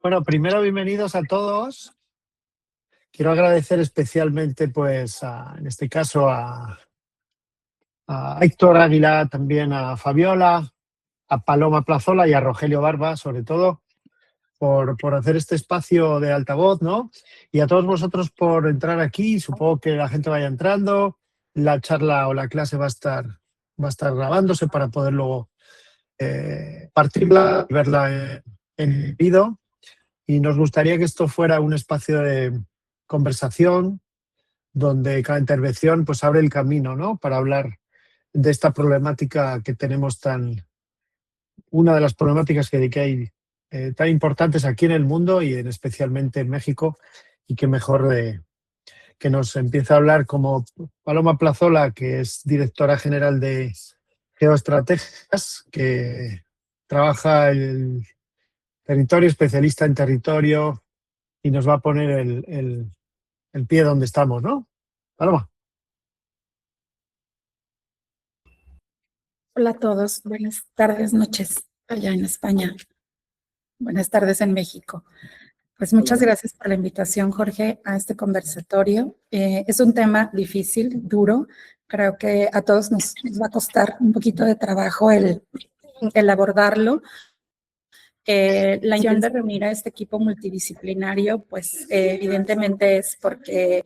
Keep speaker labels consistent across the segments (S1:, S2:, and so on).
S1: Bueno, primero bienvenidos a todos. Quiero agradecer especialmente, pues, en este caso a Héctor Águila, también a Fabiola, a Paloma Plazola y a Rogelio Barba, sobre todo, por hacer este espacio de altavoz, ¿no? Y a todos vosotros por entrar aquí. Supongo que la gente vaya entrando. La charla o la clase va a estar grabándose para poder luego partirla y verla en vídeo. Y nos gustaría que esto fuera un espacio de conversación donde cada intervención pues abre el camino, ¿no? Para hablar de esta problemática que tenemos una de las problemáticas que hay tan importantes aquí en el mundo y especialmente en México, y que mejor que nos empiece a hablar como Paloma Plazola, que es directora general de Geoestrategias, que trabaja el territorio, especialista en territorio, y nos va a poner el pie donde estamos, ¿no? Paloma.
S2: Hola a todos, buenas tardes, noches allá en España. Buenas tardes en México. Pues muchas gracias por la invitación, Jorge, a este conversatorio. Es un tema difícil, duro. Creo que a todos nos va a costar un poquito de trabajo el abordarlo. La intención de reunir a este equipo multidisciplinario, pues evidentemente es porque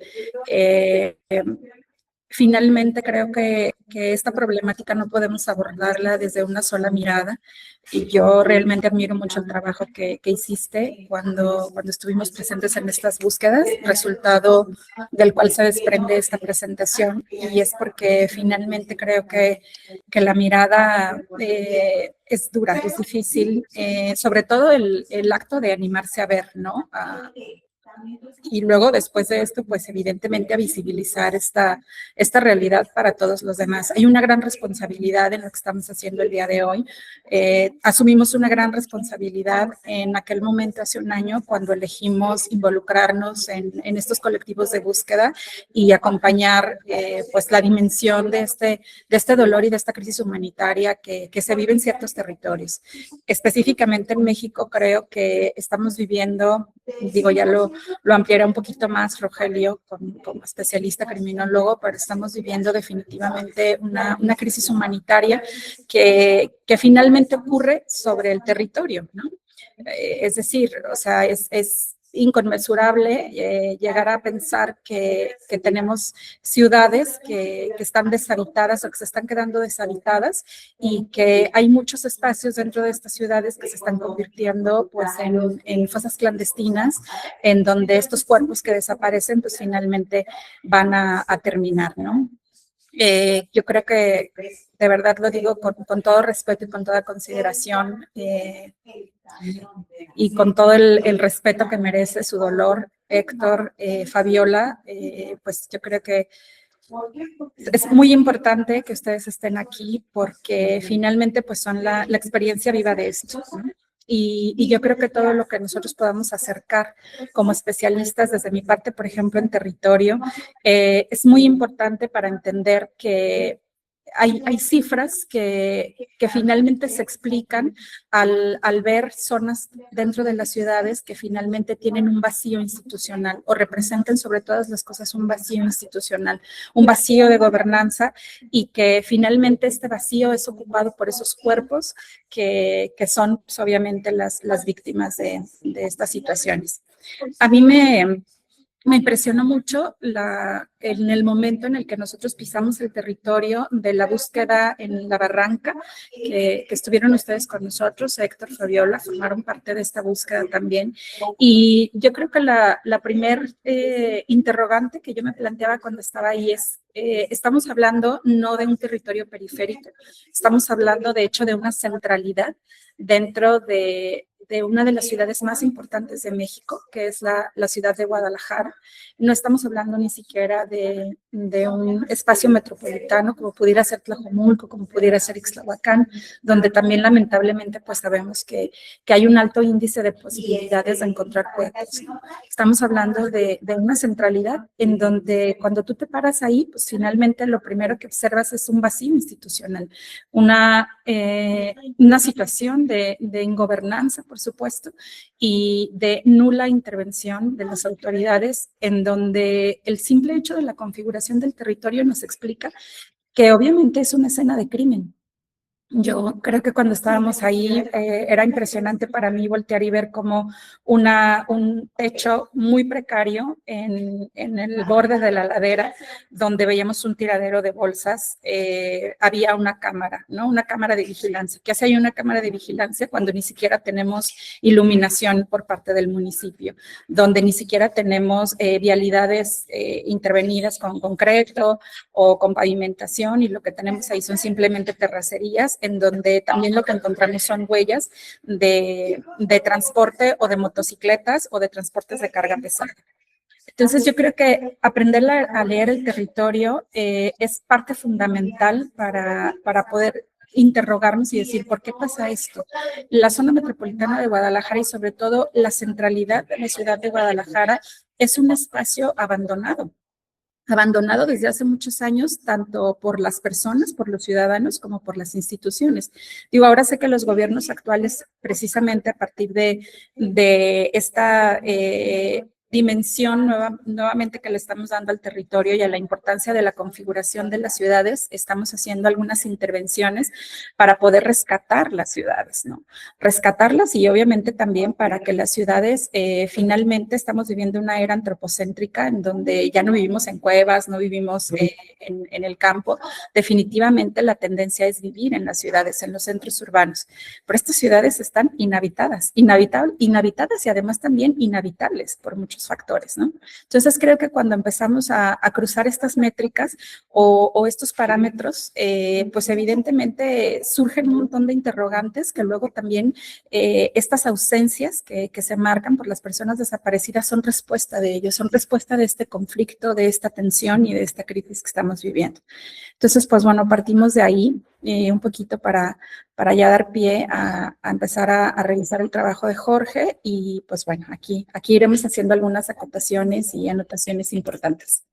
S2: finalmente creo que esta problemática no podemos abordarla desde una sola mirada, y yo realmente admiro mucho el trabajo que hiciste cuando estuvimos presentes en estas búsquedas, resultado del cual se desprende esta presentación, y es porque finalmente creo que la mirada es dura, es difícil, sobre todo el acto de animarse a ver, ¿no? Y luego, después de esto, pues evidentemente a visibilizar esta realidad para todos los demás. Hay una gran responsabilidad en lo que estamos haciendo el día de hoy. Asumimos una gran responsabilidad en aquel momento, hace un año, cuando elegimos involucrarnos en estos colectivos de búsqueda y acompañar pues la dimensión de este dolor y de esta crisis humanitaria que se vive en ciertos territorios. Específicamente en México, creo que estamos viviendo, digo, ya lo ampliará un poquito más Rogelio como especialista criminólogo, pero estamos viviendo definitivamente una crisis humanitaria que finalmente ocurre sobre el territorio, ¿no? Es decir, o sea, es inconmensurable llegar a pensar que tenemos ciudades que están deshabitadas o que se están quedando deshabitadas, y que hay muchos espacios dentro de estas ciudades que se están convirtiendo pues en fosas clandestinas, en donde estos cuerpos que desaparecen pues finalmente van a terminar, ¿no? Yo creo que de verdad lo digo con todo respeto y con toda consideración, y con todo el respeto que merece su dolor, Héctor, Fabiola, pues yo creo que es muy importante que ustedes estén aquí porque finalmente pues son la experiencia viva de esto, ¿no? Y yo creo que todo lo que nosotros podamos acercar como especialistas, desde mi parte, por ejemplo, en territorio, es muy importante para entender que hay cifras que finalmente se explican al ver zonas dentro de las ciudades que finalmente tienen un vacío institucional, o representan sobre todas las cosas un vacío institucional, un vacío de gobernanza, y que finalmente este vacío es ocupado por esos cuerpos que son pues, obviamente las víctimas de estas situaciones. A mí me impresionó mucho en el momento en el que nosotros pisamos el territorio de la búsqueda en La Barranca, que estuvieron ustedes con nosotros, Héctor, Fabiola, formaron parte de esta búsqueda también. Y yo creo que la primer interrogante que yo me planteaba cuando estaba ahí es, estamos hablando no de un territorio periférico, estamos hablando de hecho de una centralidad dentro de una de las ciudades más importantes de México, que es la ciudad de Guadalajara. No estamos hablando ni siquiera de de un espacio metropolitano, como pudiera ser Tlajomulco, como pudiera ser Ixtlahuacán, donde también lamentablemente pues sabemos que hay un alto índice de posibilidades de encontrar cuerpos, ¿no? Estamos hablando de una centralidad en donde cuando tú te paras ahí, pues finalmente lo primero que observas es un vacío institucional, una situación de ingobernanza, por supuesto, y de nula intervención de las autoridades, en donde el simple hecho de la configuración del territorio nos explica que obviamente es una escena de crimen. Yo creo que cuando estábamos ahí era impresionante para mí voltear y ver como un techo muy precario en el borde de la ladera, donde veíamos un tiradero de bolsas, había una cámara, ¿no? Una cámara de vigilancia. ¿Qué hace ahí una cámara de vigilancia cuando ni siquiera tenemos iluminación por parte del municipio? Donde ni siquiera tenemos vialidades intervenidas con concreto o con pavimentación, y lo que tenemos ahí son simplemente terracerías, en donde también lo que encontramos son huellas de transporte o de motocicletas o de transportes de carga pesada. Entonces yo creo que aprender a leer el territorio es parte fundamental para poder interrogarnos y decir, ¿por qué pasa esto? La zona metropolitana de Guadalajara y sobre todo la centralidad de la ciudad de Guadalajara es un espacio abandonado desde hace muchos años, tanto por las personas, por los ciudadanos, como por las instituciones. Digo, ahora sé que los gobiernos actuales, precisamente a partir de esta dimensión nuevamente que le estamos dando al territorio y a la importancia de la configuración de las ciudades, estamos haciendo algunas intervenciones para poder rescatar las ciudades, ¿no? Rescatarlas, y obviamente también para que las ciudades, finalmente estamos viviendo una era antropocéntrica en donde ya no vivimos en cuevas, no vivimos en el campo. Definitivamente la tendencia es vivir en las ciudades, en los centros urbanos, pero estas ciudades están inhabitadas y además también inhabitables por muchos factores, ¿no? Entonces creo que cuando empezamos a cruzar estas métricas o estos parámetros, pues evidentemente surgen un montón de interrogantes que luego también estas ausencias que se marcan por las personas desaparecidas son respuesta de ellos, son respuesta de este conflicto, de esta tensión y de esta crisis que estamos viviendo. Entonces, pues bueno, partimos de ahí un poquito para ya dar pie a empezar a revisar el trabajo de Jorge, y pues bueno, aquí iremos haciendo algunas acotaciones y anotaciones importantes.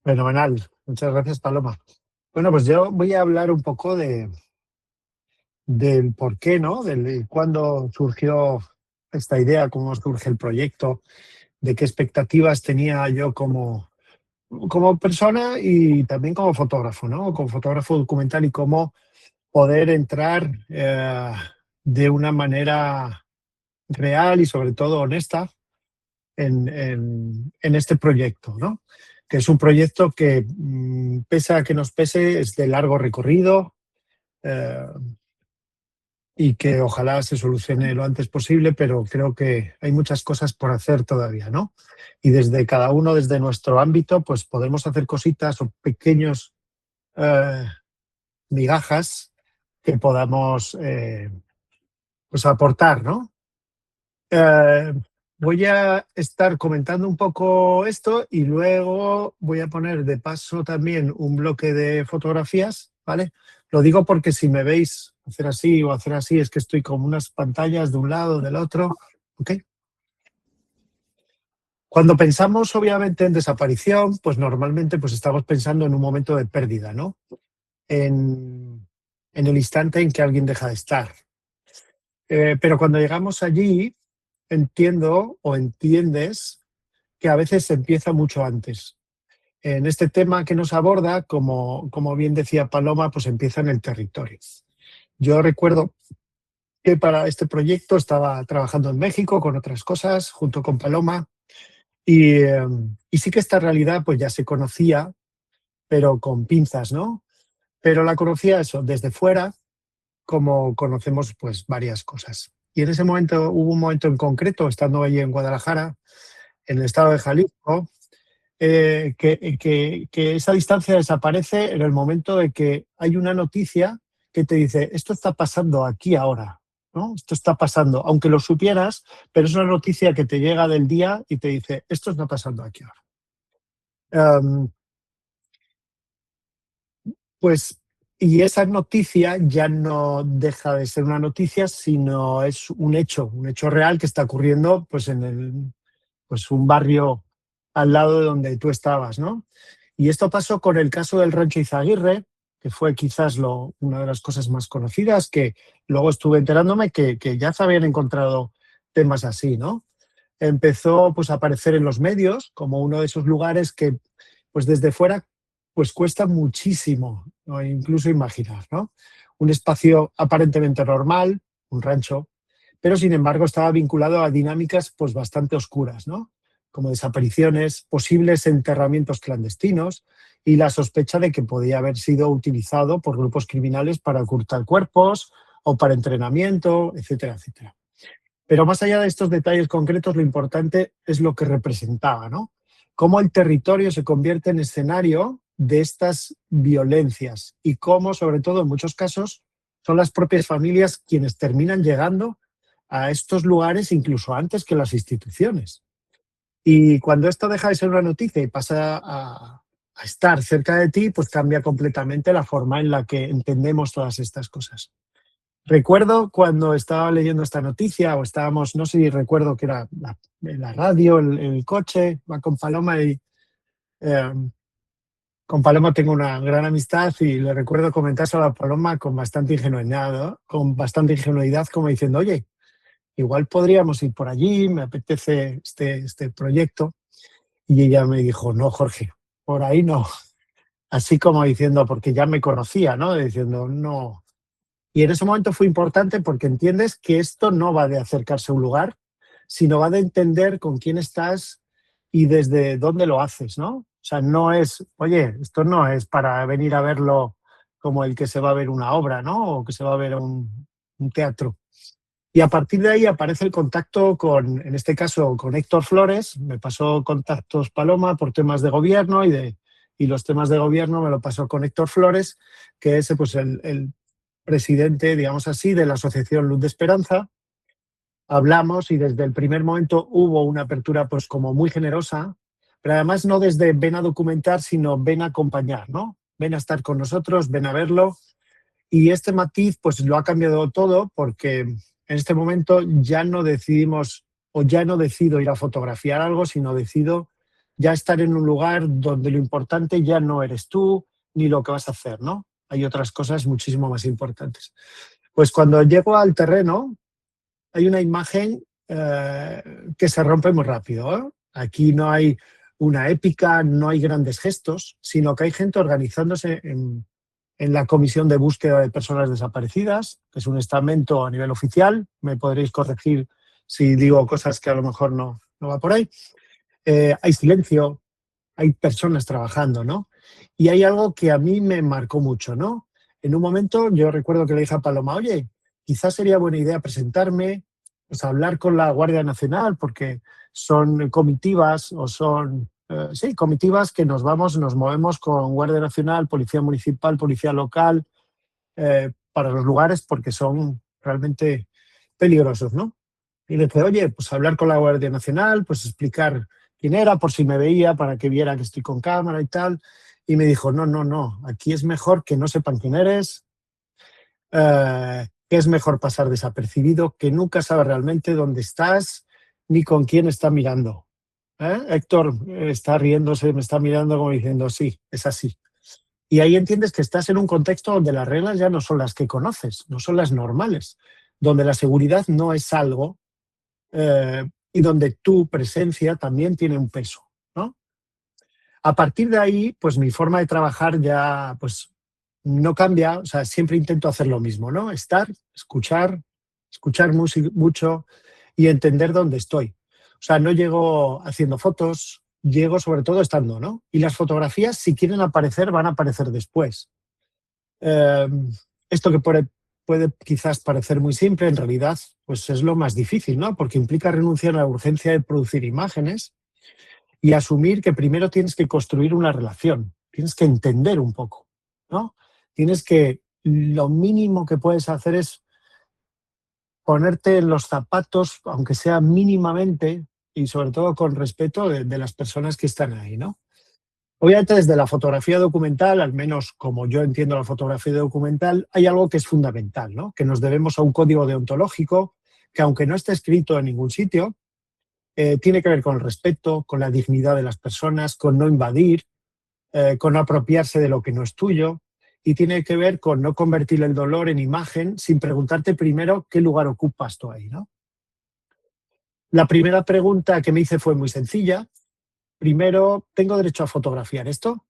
S1: Fenomenal. Muchas gracias, Paloma. Bueno, pues yo voy a hablar un poco del por qué, ¿no? Del cuándo surgió esta idea, cómo surge el proyecto, de qué expectativas tenía yo como persona y también como fotógrafo, ¿no? Como fotógrafo documental, y cómo poder entrar de una manera real y sobre todo honesta en este proyecto, ¿no? Que es un proyecto que, pese a que nos pese, es de largo recorrido, y que ojalá se solucione lo antes posible, pero creo que hay muchas cosas por hacer todavía, ¿no? Y desde cada uno, desde nuestro ámbito, pues podemos hacer cositas o pequeños migajas que podamos pues aportar, ¿no? Voy a estar comentando un poco esto y luego voy a poner de paso también un bloque de fotografías, ¿vale? Lo digo porque si me veis hacer así o hacer así, es que estoy con unas pantallas de un lado, del otro, ¿ok? Cuando pensamos obviamente en desaparición, pues normalmente pues estamos pensando en un momento de pérdida, ¿no? En el instante en que alguien deja de estar. Pero cuando llegamos allí, entiendo o entiendes que a veces se empieza mucho antes. En este tema que nos aborda, como bien decía Paloma, pues empieza en el territorio. Yo recuerdo que para este proyecto estaba trabajando en México con otras cosas, junto con Paloma, y sí que esta realidad pues ya se conocía, pero con pinzas, ¿no? Pero la conocía eso desde fuera, como conocemos pues varias cosas. Y en ese momento, hubo un momento en concreto, estando allí en Guadalajara, en el estado de Jalisco, que esa distancia desaparece en el momento de que hay una noticia que te dice, esto está pasando aquí ahora. ¿no? Esto está pasando, aunque lo supieras, pero es una noticia que te llega del día y te dice, esto está pasando aquí ahora. Pues, y esa noticia ya no deja de ser una noticia, sino es un hecho real que está ocurriendo pues en pues un barrio al lado de donde tú estabas, ¿no? Y esto pasó con el caso del Rancho Izaguirre, que fue quizás una de las cosas más conocidas, que luego estuve enterándome que ya se habían encontrado temas así, ¿no? Empezó pues a aparecer en los medios como uno de esos lugares que pues desde fuera pues cuesta muchísimo, ¿no? Incluso imaginar, ¿no? Un espacio aparentemente normal, un rancho, pero sin embargo estaba vinculado a dinámicas pues bastante oscuras, ¿no? Como desapariciones, posibles enterramientos clandestinos y la sospecha de que podía haber sido utilizado por grupos criminales para ocultar cuerpos o para entrenamiento, etcétera, etcétera. Pero más allá de estos detalles concretos, lo importante es lo que representaba, ¿no? Cómo el territorio se convierte en escenario de estas violencias y cómo, sobre todo en muchos casos, son las propias familias quienes terminan llegando a estos lugares incluso antes que las instituciones. Y cuando esto deja de ser una noticia y pasa a estar cerca de ti, pues cambia completamente la forma en la que entendemos todas estas cosas. Recuerdo cuando estaba leyendo esta noticia, o estábamos, no sé si recuerdo que era la radio, el coche, va con Paloma y eh, con Paloma tengo una gran amistad y le recuerdo comentárselo a Paloma con bastante ingenuidad, ¿no? Con bastante ingenuidad, como diciendo, oye, igual podríamos ir por allí, me apetece este proyecto. Y ella me dijo, no, Jorge, por ahí no. Así como diciendo, porque ya me conocía, ¿no? Diciendo, no. Y en ese momento fue importante porque entiendes que esto no va de acercarse a un lugar, sino va de entender con quién estás y desde dónde lo haces, ¿no? O sea, no es, oye, esto no es para venir a verlo como el que se va a ver una obra, ¿no? O que se va a ver un teatro. Y a partir de ahí aparece el contacto con, en este caso, con Héctor Flores. Me pasó contactos Paloma por temas de gobierno y los temas de gobierno me lo pasó con Héctor Flores, que es pues, el presidente, digamos así, de la Asociación Luz de Esperanza. Hablamos y desde el primer momento hubo una apertura pues como muy generosa, pero además no desde ven a documentar, sino ven a acompañar, ¿no? Ven a estar con nosotros, ven a verlo. Y este matiz pues lo ha cambiado todo porque en este momento ya no decidimos o ya no decido ir a fotografiar algo, sino decido ya estar en un lugar donde lo importante ya no eres tú ni lo que vas a hacer, ¿no? Hay otras cosas muchísimo más importantes. Pues cuando llego al terreno hay una imagen que se rompe muy rápido, ¿eh? Aquí no hay una épica, no hay grandes gestos, sino que hay gente organizándose en la Comisión de Búsqueda de Personas Desaparecidas, que es un estamento a nivel oficial. Me podréis corregir si digo cosas que a lo mejor no va por ahí. Hay silencio, hay personas trabajando, ¿no? Y hay algo que a mí me marcó mucho, ¿no? En un momento yo recuerdo que le dije a Paloma, oye, quizás sería buena idea presentarme, pues hablar con la Guardia Nacional, porque son comitivas o son, sí, comitivas que nos movemos con Guardia Nacional, Policía Municipal, Policía Local, para los lugares porque son realmente peligrosos, ¿no? Y le dije, oye, pues hablar con la Guardia Nacional, pues explicar quién era, por si me veía, para que viera que estoy con cámara y tal. Y me dijo, no, aquí es mejor que no sepan quién eres, que es mejor pasar desapercibido, que nunca sabes realmente dónde estás ni con quién está mirando. Héctor está riéndose, me está mirando como diciendo, sí, es así. Y ahí entiendes que estás en un contexto donde las reglas ya no son las que conoces, no son las normales, donde la seguridad no es algo y donde tu presencia también tiene un peso, ¿no? A partir de ahí, pues mi forma de trabajar ya pues no cambia, o sea, siempre intento hacer lo mismo, ¿no? Estar, escuchar mucho y entender dónde estoy. O sea, no llego haciendo fotos, llego sobre todo estando, ¿no? Y las fotografías, si quieren aparecer, van a aparecer después. Eh, esto que puede quizás parecer muy simple, en realidad, pues es lo más difícil, ¿no? Porque implica renunciar a la urgencia de producir imágenes y asumir que primero tienes que construir una relación, tienes que entender un poco, ¿no? Tienes que, lo mínimo que puedes hacer es ponerte en los zapatos, aunque sea mínimamente, y sobre todo con respeto de las personas que están ahí, ¿no? Obviamente desde la fotografía documental, al menos como yo entiendo la fotografía documental, hay algo que es fundamental, ¿no? Que nos debemos a un código deontológico que, aunque no esté escrito en ningún sitio, tiene que ver con el respeto, con la dignidad de las personas, con no invadir, con no apropiarse de lo que no es tuyo, y tiene que ver con no convertir el dolor en imagen sin preguntarte primero qué lugar ocupas tú ahí, ¿no? La primera pregunta que me hice fue muy sencilla. Primero, ¿tengo derecho a fotografiar esto?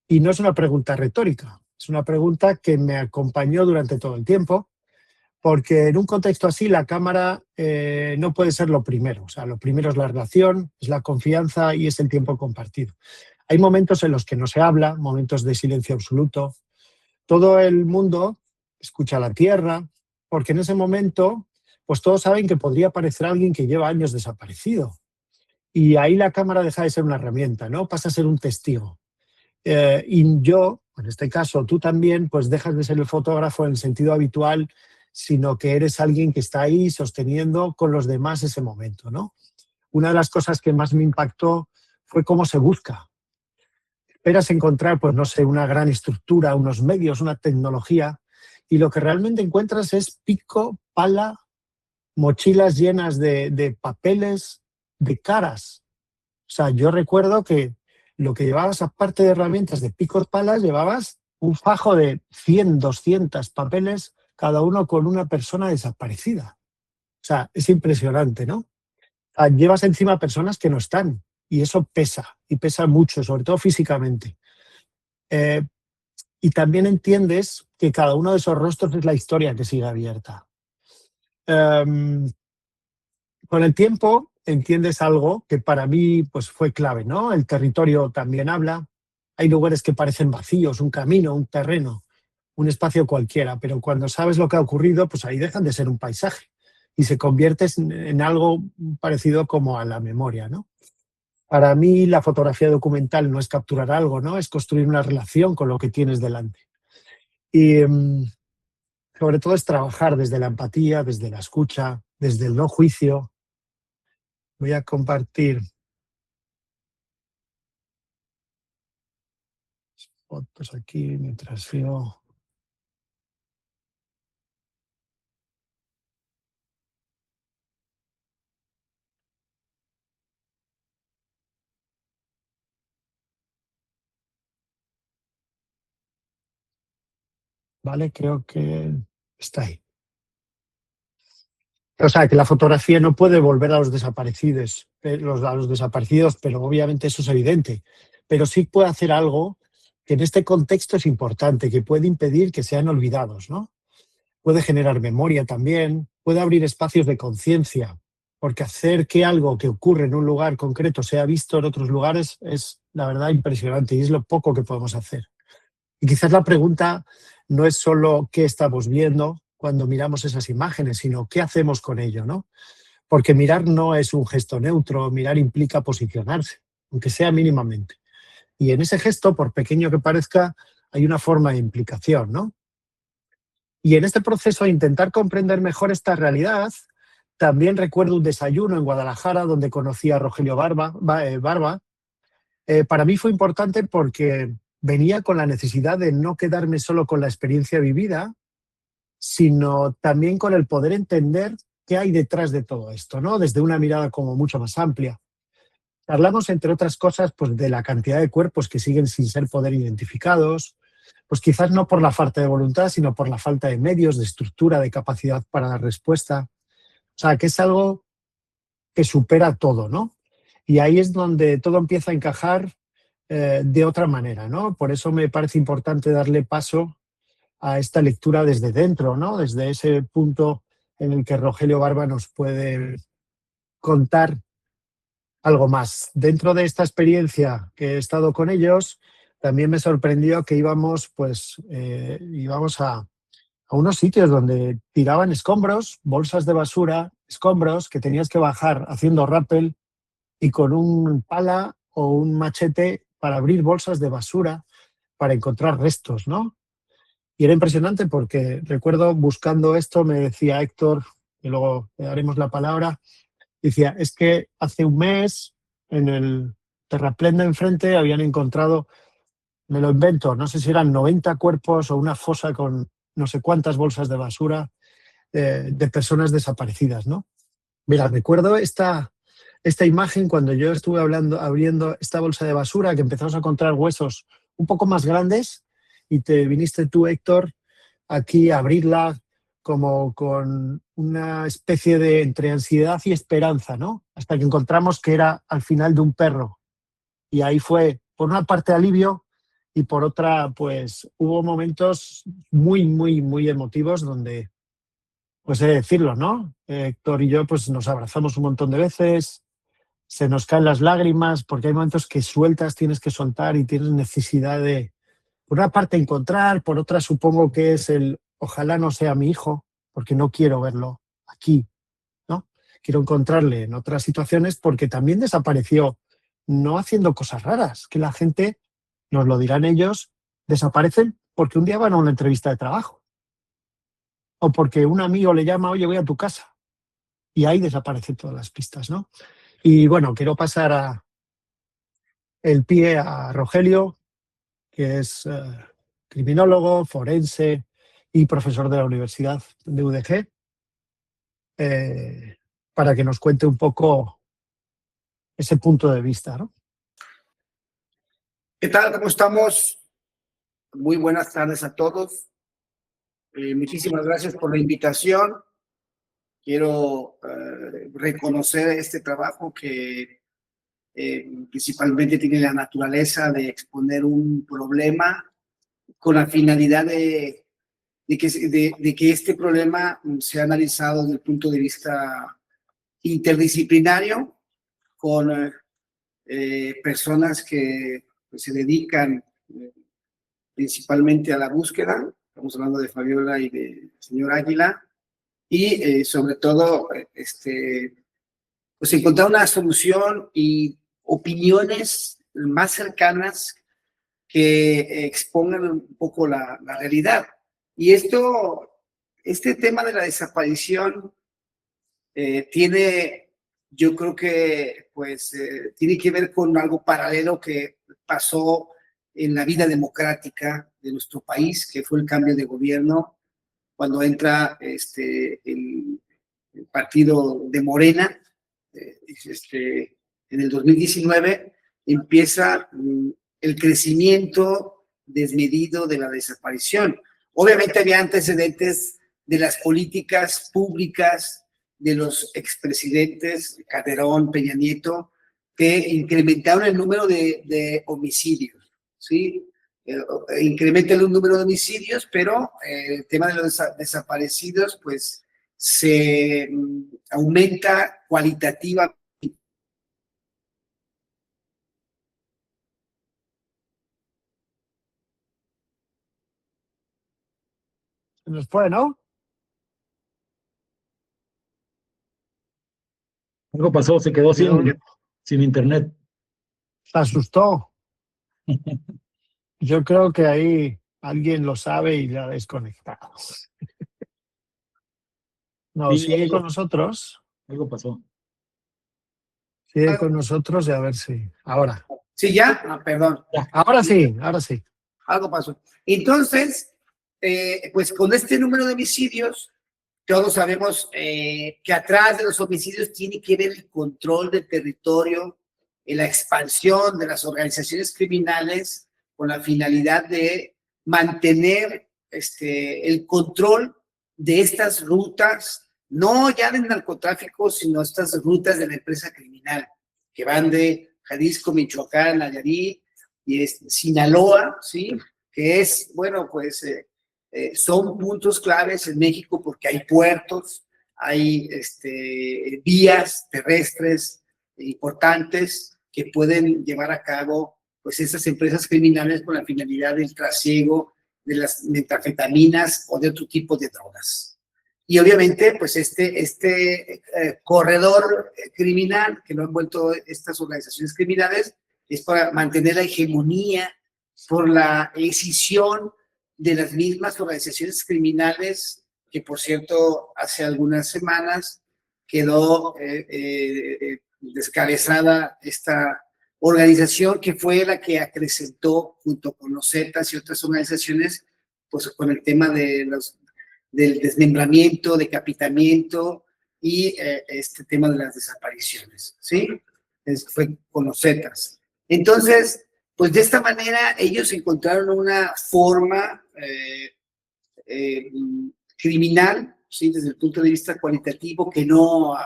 S1: Y no es una pregunta retórica, es una pregunta que me acompañó durante todo el tiempo, porque en un contexto así la cámara no puede ser lo primero. O sea, lo primero es la relación, es la confianza y es el tiempo compartido. Hay momentos en los que no se habla, momentos de silencio absoluto. Todo el mundo escucha la tierra, porque en ese momento pues todos saben que podría aparecer alguien que lleva años desaparecido. Y ahí la cámara deja de ser una herramienta, ¿no? Pasa a ser un testigo. Y yo, en este caso tú también, pues dejas de ser el fotógrafo en el sentido habitual, sino que eres alguien que está ahí sosteniendo con los demás ese momento, ¿no? Una de las cosas que más me impactó fue cómo se busca. Esperas encontrar, pues no sé, una gran estructura, unos medios, una tecnología, y lo que realmente encuentras es pico, pala, mochilas llenas de papeles, de caras. O sea, yo recuerdo que lo que llevabas, aparte de herramientas de picos palas, llevabas un fajo de 100, 200 papeles, cada uno con una persona desaparecida. O sea, es impresionante, ¿no? O sea, llevas encima personas que no están y eso pesa, y pesa mucho, sobre todo físicamente. Eh, y también entiendes que cada uno de esos rostros es la historia que sigue abierta. Um, Con el tiempo entiendes algo que para mí pues, fue clave, ¿no? El territorio también habla. Hay lugares que parecen vacíos, un camino, un terreno, un espacio cualquiera, pero cuando sabes lo que ha ocurrido, pues ahí dejan de ser un paisaje y se convierte en algo parecido como a la memoria, ¿no? Para mí la fotografía documental no es capturar algo, ¿no? Es construir una relación con lo que tienes delante. Y sobre todo es trabajar desde la empatía, desde la escucha, desde el no juicio. Voy a compartir fotos aquí mientras veo. Vale, creo que está ahí. O sea, que la fotografía no puede volver a los desaparecidos, a los desaparecidos, pero obviamente eso es evidente. Pero sí puede hacer algo que en este contexto es importante, que puede impedir que sean olvidados, ¿no? Puede generar memoria también, puede abrir espacios de conciencia, porque hacer que algo que ocurre en un lugar concreto sea visto en otros lugares es, la verdad, impresionante y es lo poco que podemos hacer. Y quizás la pregunta no es solo qué estamos viendo cuando miramos esas imágenes, sino qué hacemos con ello, ¿no? Porque mirar no es un gesto neutro, mirar implica posicionarse, aunque sea mínimamente. Y en ese gesto, por pequeño que parezca, hay una forma de implicación, ¿no? Y en este proceso de intentar comprender mejor esta realidad, también recuerdo un desayuno en Guadalajara donde conocí a Rogelio Barba. Para mí fue importante porque venía con la necesidad de no quedarme solo con la experiencia vivida, sino también con el poder entender qué hay detrás de todo esto, ¿no? Desde una mirada como mucho más amplia. Hablamos, entre otras cosas, pues, de la cantidad de cuerpos que siguen sin ser poder identificados, pues quizás no por la falta de voluntad, sino por la falta de medios, de estructura, de capacidad para dar respuesta. O sea, que es algo que supera todo, ¿no? Y ahí es donde todo empieza a encajar de otra manera, ¿no? Por eso me parece importante darle paso a esta lectura desde dentro, ¿no? Desde ese punto en el que Rogelio Barba nos puede contar algo más. Dentro de esta experiencia que he estado con ellos, también me sorprendió que íbamos, pues, íbamos a unos sitios donde tiraban escombros, bolsas de basura, escombros que tenías que bajar haciendo rappel y con un pala o un machete para abrir bolsas de basura para encontrar restos, ¿no? Y era impresionante porque recuerdo buscando esto, me decía Héctor, y luego le daremos la palabra, decía, es que hace un mes en el terraplén de enfrente habían encontrado, me lo invento, no sé si eran 90 cuerpos o una fosa con no sé cuántas bolsas de basura de personas desaparecidas, ¿no? Mira, recuerdo esta imagen cuando yo estuve abriendo esta bolsa de basura, que empezamos a encontrar huesos un poco más grandes y te viniste tú, Héctor, aquí a abrirla como con una especie de entre ansiedad y esperanza, ¿no? Hasta que encontramos que era al final de un perro. Y ahí fue, por una parte, alivio y por otra, pues hubo momentos muy, muy, muy emotivos donde, pues he de decirlo, ¿no? Héctor y yo pues nos abrazamos un montón de veces, se nos caen las lágrimas porque hay momentos que sueltas, tienes que soltar y tienes necesidad de, por una parte, encontrar, por otra supongo que es el ojalá no sea mi hijo, porque no quiero verlo aquí, ¿no? Quiero encontrarle en otras situaciones porque también desapareció, no haciendo cosas raras, que la gente, nos lo dirán ellos, desaparecen porque un día van a una entrevista de trabajo o porque un amigo le llama, oye, voy a tu casa, y ahí desaparecen todas las pistas, ¿no? Y bueno, quiero pasar el pie a Rogelio, que es criminólogo, forense y profesor de la Universidad de UDG, para que nos cuente un poco ese punto de vista, ¿no?
S3: ¿Qué tal? ¿Cómo estamos? Muy buenas tardes a todos. Muchísimas gracias por la invitación. Quiero reconocer este trabajo que principalmente tiene la naturaleza de exponer un problema con la finalidad de que este problema sea analizado desde el punto de vista interdisciplinario con personas que pues, se dedican principalmente a la búsqueda. Estamos hablando de Fabiola y del señor Águila. Y sobre todo, pues encontrar una solución y opiniones más cercanas que expongan un poco la realidad. Y este tema de la desaparición tiene, yo creo que, pues, tiene que ver con algo paralelo que pasó en la vida democrática de nuestro país, que fue el cambio de gobierno, cuando entra el partido de Morena, en el 2019, empieza el crecimiento desmedido de la desaparición. Obviamente había antecedentes de las políticas públicas de los expresidentes Calderón, Peña Nieto, que incrementaron el número de homicidios, ¿sí? Incrementa el número de homicidios, pero el tema de los desaparecidos, pues, se aumenta cualitativamente.
S1: Se nos fue, ¿no?
S4: Algo pasó, se quedó sin internet.
S1: Se asustó. Yo creo que ahí alguien lo sabe y ya ha desconectado. No,
S4: Sí,
S1: sigue con nosotros.
S4: algo pasó.
S1: Sigue con nosotros y a ver si. Ahora.
S3: ¿Sí ya? Perdón.
S1: Ahora sí, ahora sí.
S3: Algo pasó. Entonces, pues con este número de homicidios, todos sabemos que atrás de los homicidios tiene que ver el control del territorio, la expansión de las organizaciones criminales con la finalidad de mantener el control de estas rutas, no ya del narcotráfico, sino estas rutas de la empresa criminal, que van de Jalisco, Michoacán, Nayarit y Sinaloa, ¿sí? Que es, bueno, pues son puntos claves en México porque hay puertos, hay vías terrestres importantes que pueden llevar a cabo pues esas empresas criminales con la finalidad del trasiego de las metanfetaminas o de otro tipo de drogas. Y obviamente, pues corredor criminal que lo han vuelto estas organizaciones criminales es para mantener la hegemonía por la escisión de las mismas organizaciones criminales que por cierto hace algunas semanas quedó descabezada esta organización, que fue la que acrecentó junto con los Zetas y otras organizaciones, pues con el tema del desmembramiento, decapitamiento y este tema de las desapariciones, ¿sí? Fue con los Zetas. Entonces, pues de esta manera ellos encontraron una forma criminal, ¿sí? Desde el punto de vista cualitativo, que no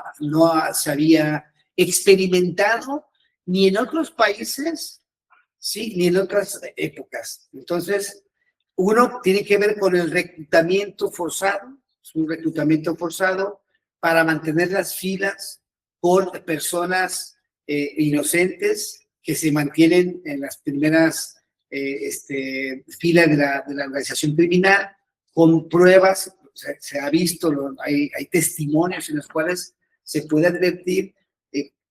S3: se había experimentado ni en otros países, ¿sí? Ni en otras épocas. Entonces, uno tiene que ver con el reclutamiento forzado, es un reclutamiento forzado para mantener las filas con personas inocentes que se mantienen en las primeras filas de la organización criminal, con pruebas. Se ha visto, hay testimonios en los cuales se puede advertir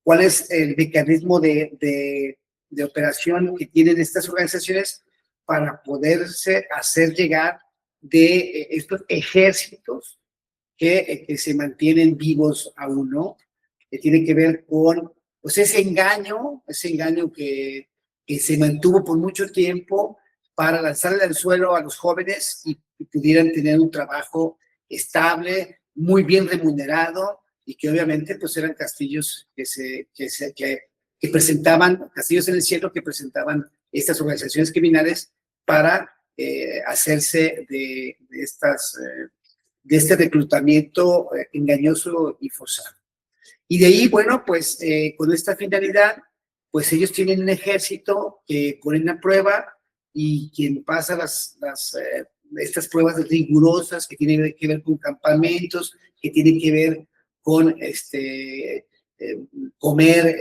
S3: cuál es el mecanismo de operación que tienen estas organizaciones para poderse hacer llegar de estos ejércitos que se mantienen vivos aún, ¿no? Que tiene que ver con pues ese engaño que se mantuvo por mucho tiempo para lanzarle al suelo a los jóvenes y pudieran tener un trabajo estable, muy bien remunerado, y que obviamente pues eran castillos que presentaban, castillos en el cielo que presentaban estas organizaciones criminales para hacerse de este reclutamiento engañoso y forzado. Y de ahí, bueno, pues con esta finalidad, pues ellos tienen un ejército que ponen a prueba, y quien pasa estas pruebas rigurosas que tienen que ver con campamentos, que tienen que ver con comer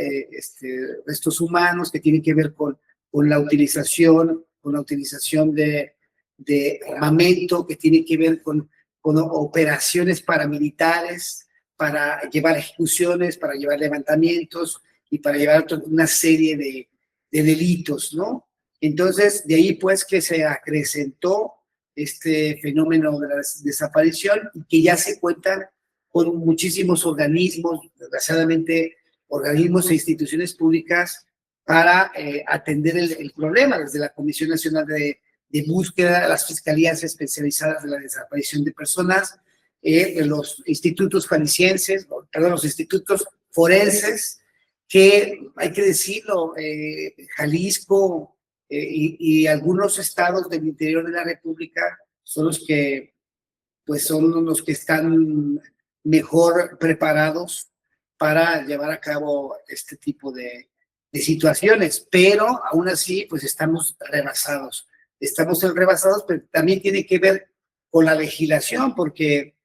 S3: restos humanos, que tienen que ver con la utilización de armamento, que tiene que ver con operaciones paramilitares, para llevar ejecuciones, para llevar levantamientos y para llevar una serie de delitos, ¿no? Entonces, de ahí pues que se acrecentó este fenómeno de la desaparición, y que ya se cuentan con muchísimos organismos, desgraciadamente organismos e instituciones públicas para atender el problema, desde la Comisión Nacional de Búsqueda, las fiscalías especializadas de la desaparición de personas, los institutos jaliscienses, perdón, los institutos forenses, que hay que decirlo, Jalisco y algunos estados del interior de la República son los que están mejor preparados para llevar a cabo este tipo de situaciones, pero aún así pues estamos rebasados, pero también tiene que ver con la legislación, porque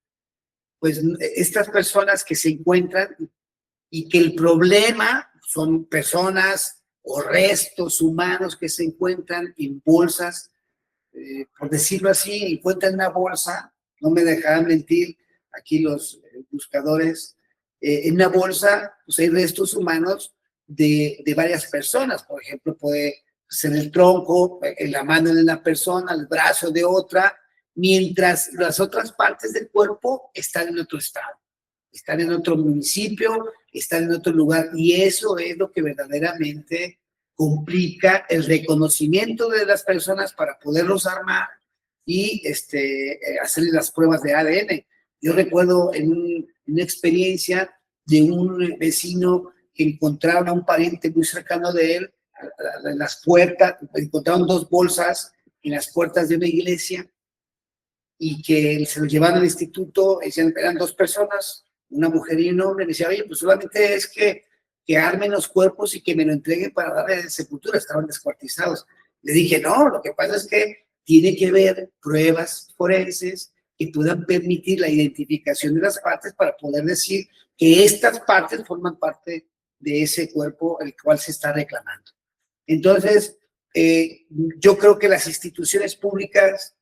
S3: pues estas personas que se encuentran y que el problema son personas o restos humanos que se encuentran en bolsas, por decirlo así, encuentran una bolsa, no me dejarán mentir aquí los buscadores, en una bolsa pues hay restos humanos de varias personas. Por ejemplo, puede ser el tronco, en la mano de una persona, el brazo de otra, mientras las otras partes del cuerpo están en otro estado, están en otro municipio, están en otro lugar, y eso es lo que verdaderamente complica el reconocimiento de las personas para poderlos armar y hacerles las pruebas de ADN. Yo recuerdo en una experiencia de un vecino que encontraron a un pariente muy cercano de él en las puertas, encontraron 2 bolsas en las puertas de una iglesia, y que se lo llevaron al instituto. Eran 2 personas, una mujer y un hombre. Me decía, oye, pues solamente es que armen los cuerpos y que me lo entreguen para darle sepultura. Estaban descuartizados. Le dije, no, lo que pasa es que tiene que haber pruebas forenses que puedan permitir la identificación de las partes para poder decir que estas partes forman parte de ese cuerpo el cual se está reclamando. Entonces, yo creo que las instituciones públicas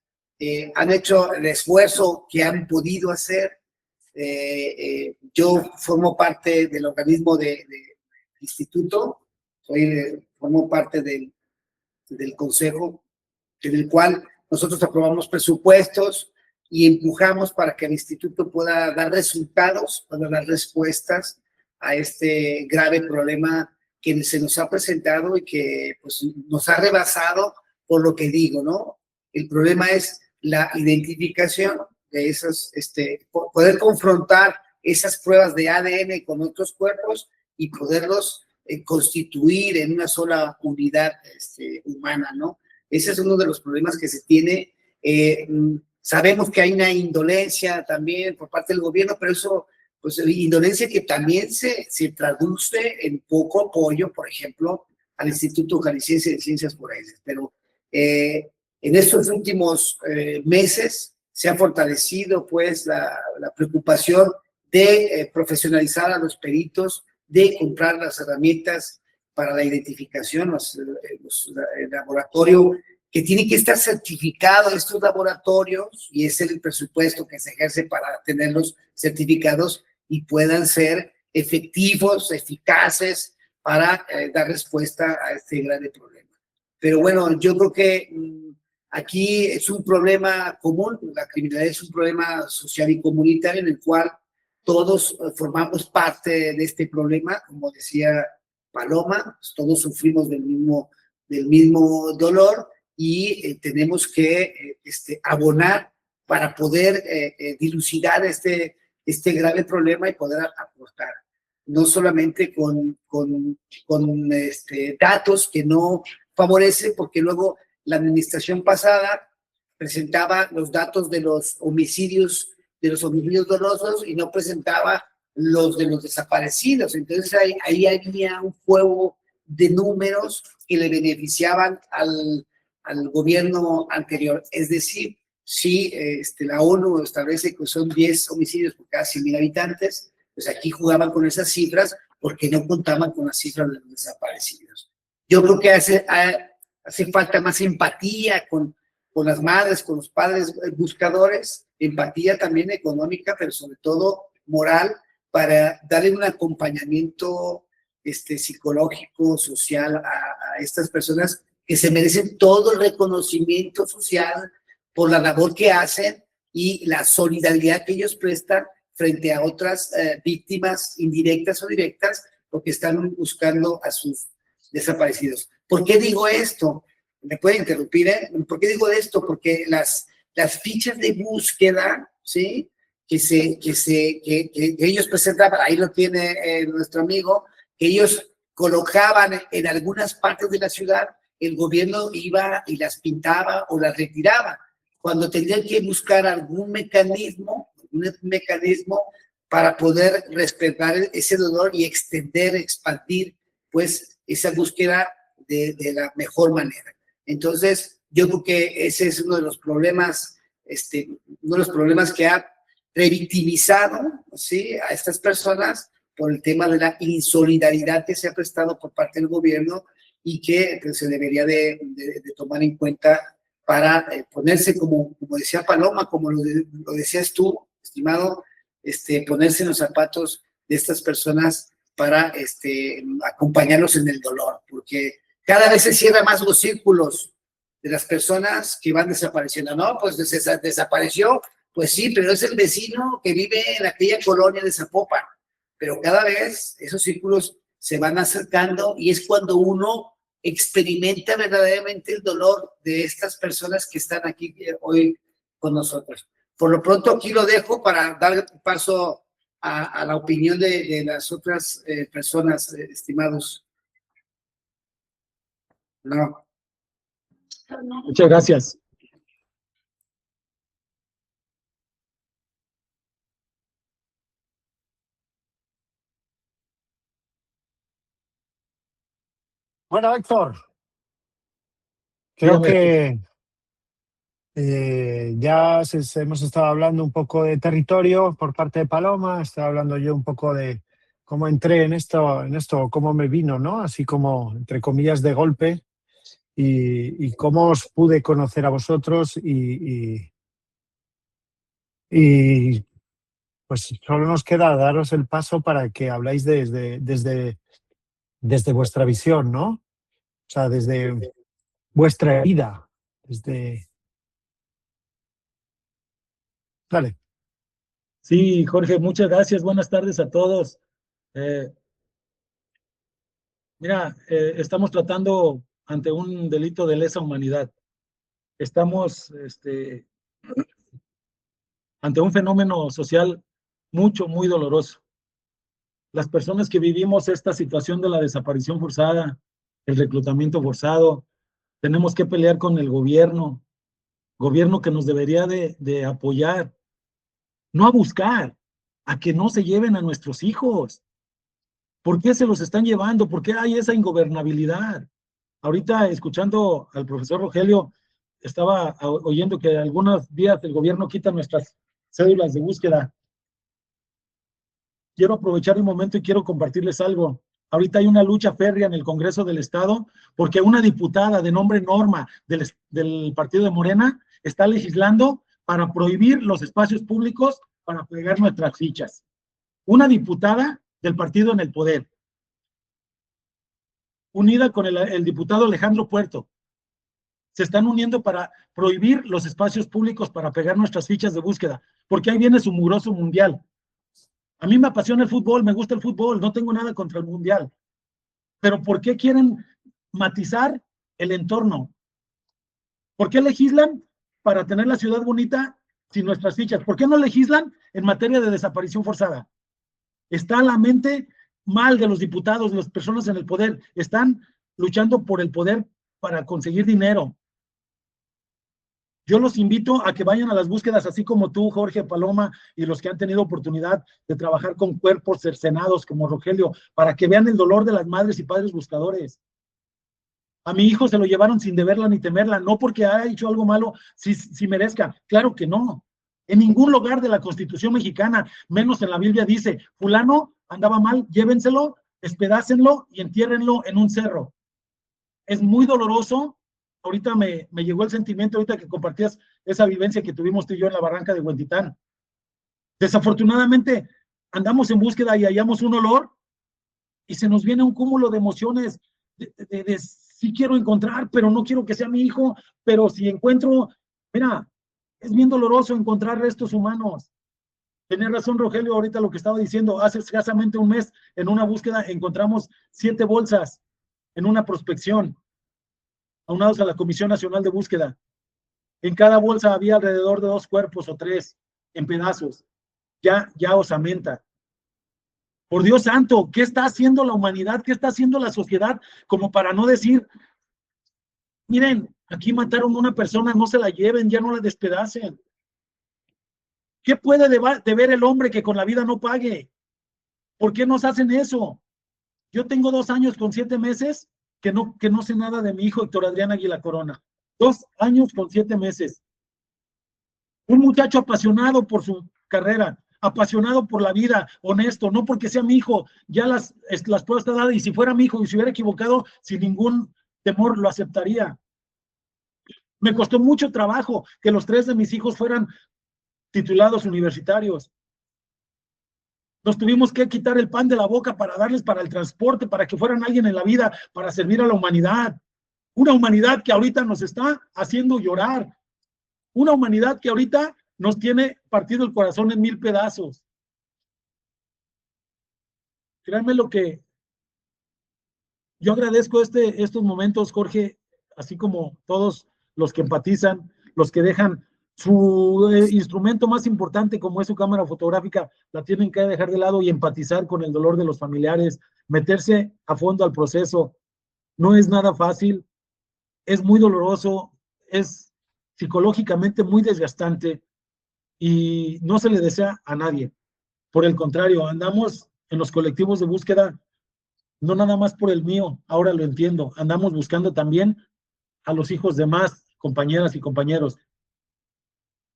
S3: han hecho el esfuerzo que han podido hacer. Yo formo parte del organismo del instituto, formo parte del consejo, en el cual nosotros aprobamos presupuestos y empujamos para que el instituto pueda dar resultados, pueda dar respuestas a este grave problema que se nos ha presentado y que pues, nos ha rebasado por lo que digo, ¿no? El problema es la identificación de esas, poder confrontar esas pruebas de ADN con otros cuerpos y poderlos constituir en una sola unidad humana, ¿no? Ese es uno de los problemas que se tiene. Sabemos que hay una indolencia también por parte del gobierno, pero eso, pues, indolencia que también se traduce en poco apoyo, por ejemplo, al Instituto Jalisciense de Ciencias Forenses. Pero en estos últimos meses se ha fortalecido, pues, la preocupación de profesionalizar a los peritos, de comprar las herramientas para la identificación, el laboratorio que tiene que estar certificado, estos laboratorios, y es el presupuesto que se ejerce para tenerlos certificados y puedan ser efectivos, eficaces para dar respuesta a este grave problema. Pero bueno, yo creo que aquí es un problema común, la criminalidad es un problema social y comunitario en el cual todos formamos parte de este problema, como decía Paloma, pues todos sufrimos del mismo dolor y tenemos que abonar para poder dilucidar este grave problema y poder aportar, no solamente con datos que no favorecen, porque luego la administración pasada presentaba los datos de los homicidios dolosos y no presentaba los de los desaparecidos. Entonces ahí había un juego de números que le beneficiaban al gobierno anterior. Es decir, si la ONU establece que son 10 homicidios por cada 100,000 habitantes, pues aquí jugaban con esas cifras porque no contaban con las cifras de los desaparecidos. Yo creo que hace falta más empatía con las madres, con los padres buscadores, empatía también económica, pero sobre todo moral, para darle un acompañamiento psicológico, social a estas personas que se merecen todo el reconocimiento social por la labor que hacen y la solidaridad que ellos prestan frente a otras víctimas indirectas o directas, porque están buscando a sus desaparecidos. ¿Por qué digo esto? ¿Me puede interrumpir? ¿Por qué digo esto? Porque las fichas de búsqueda, ¿sí? Que ellos presentaban, ahí lo tiene nuestro amigo, que ellos colocaban en algunas partes de la ciudad, el gobierno iba y las pintaba o las retiraba, cuando tenían que buscar algún mecanismo para poder respetar ese dolor y expandir, pues, esa búsqueda de la mejor manera. Entonces, yo creo que ese es uno de los problemas, que ha revictimizado, ¿sí?, a estas personas por el tema de la insolidaridad que se ha prestado por parte del gobierno y que pues, se debería de tomar en cuenta para ponerse, como decía Paloma, como lo decías tú, estimado, ponerse en los zapatos de estas personas para acompañarlos en el dolor, porque cada vez se cierran más los círculos de las personas que van desapareciendo. No, pues desapareció, pues sí, pero es el vecino que vive en aquella colonia de Zapopan. Pero cada vez esos círculos se van acercando y es cuando uno experimenta verdaderamente el dolor de estas personas que están aquí hoy con nosotros. Por lo pronto aquí lo dejo para dar paso a la opinión de las otras personas, estimados. No.
S4: Muchas gracias.
S1: Bueno, Héctor, creo que ya hemos estado hablando un poco de territorio por parte de Paloma, estaba hablando yo un poco de cómo entré en esto, cómo me vino, ¿no? Así como, entre comillas, de golpe, y cómo os pude conocer a vosotros y pues solo nos queda daros el paso para que habláis desde vuestra visión, ¿no? O sea, desde vuestra vida, desde Dale.
S4: Sí, Jorge, muchas gracias. Buenas tardes a todos. Mira, estamos tratando ante un delito de lesa humanidad. Estamos ante un fenómeno social muy doloroso. Las personas que vivimos esta situación de la desaparición forzada, el reclutamiento forzado, tenemos que pelear con el gobierno que nos debería de apoyar, no a buscar, a que no se lleven a nuestros hijos. ¿Por qué se los están llevando? ¿Por qué hay esa ingobernabilidad? Ahorita, escuchando al profesor Rogelio, estaba oyendo que algunos días el gobierno quita nuestras cédulas de búsqueda. Quiero aprovechar el momento y quiero compartirles algo. Ahorita hay una lucha férrea en el Congreso del Estado porque una diputada de nombre Norma del partido de Morena está legislando para prohibir los espacios públicos para pegar nuestras fichas. Una diputada del partido en el poder, unida con el diputado Alejandro Puerto, se están uniendo para prohibir los espacios públicos para pegar nuestras fichas de búsqueda, porque ahí viene su mugroso mundial. A mí me apasiona el fútbol, me gusta el fútbol, no tengo nada contra el mundial. Pero ¿por qué quieren matizar el entorno? ¿Por qué legislan para tener la ciudad bonita sin nuestras fichas? ¿Por qué no legislan en materia de desaparición forzada? Está la mente mal de los diputados, de las personas en el poder. Están luchando por el poder para conseguir dinero. Yo los invito a que vayan a las búsquedas, así como tú, Jorge, Paloma, y los que han tenido oportunidad de trabajar con cuerpos cercenados como Rogelio, para que vean el dolor de las madres y padres buscadores. A mi hijo se lo llevaron sin deberla ni temerla, no porque haya hecho algo malo, si merezca. Claro que no. En ningún lugar de la Constitución mexicana, menos en la Biblia, dice, fulano andaba mal, llévenselo, despedácenlo y entiérrenlo en un cerro. Es muy doloroso. Ahorita me llegó el sentimiento, ahorita que compartías esa vivencia que tuvimos tú y yo en la barranca de Huentitán. Desafortunadamente, andamos en búsqueda y hallamos un olor y se nos viene un cúmulo de emociones de sí quiero encontrar, pero no quiero que sea mi hijo, pero si encuentro, mira, es bien doloroso encontrar restos humanos. Tenía razón Rogelio ahorita lo que estaba diciendo, hace escasamente un mes en una búsqueda encontramos 7 bolsas en una prospección, aunados a la Comisión Nacional de Búsqueda. En cada bolsa había alrededor de 2 cuerpos o 3 en pedazos, ya osamenta. Por Dios santo, ¿qué está haciendo la humanidad? ¿Qué está haciendo la sociedad? Como para no decir, miren, aquí mataron a una persona, no se la lleven, ya no la despedacen. ¿Qué puede deber el hombre que con la vida no pague? ¿Por qué nos hacen eso? Yo tengo 2 años con 7 meses que no sé nada de mi hijo Héctor Adrián Aguilar Corona. 2 años con 7 meses. Un muchacho apasionado por su carrera, apasionado por la vida, honesto, no porque sea mi hijo, ya las puedo estar dadas, y si fuera mi hijo y se hubiera equivocado, sin ningún temor lo aceptaría. Me costó mucho trabajo que los 3 de mis hijos fueran titulados universitarios. Nos tuvimos que quitar el pan de la boca para darles para el transporte, para que fueran alguien en la vida, para servir a la humanidad. Una humanidad que ahorita nos está haciendo llorar. Una humanidad que ahorita nos tiene partido el corazón en 1000 pedazos. Créanme lo que yo agradezco estos momentos, Jorge, así como todos los que empatizan, los que dejan su instrumento más importante, como es su cámara fotográfica, la tienen que dejar de lado y empatizar con el dolor de los familiares, meterse a fondo al proceso. No es nada fácil, es muy doloroso, es psicológicamente muy desgastante y no se le desea a nadie. Por el contrario, andamos en los colectivos de búsqueda, no nada más por el mío, ahora lo entiendo, andamos buscando también a los hijos de más compañeras y compañeros.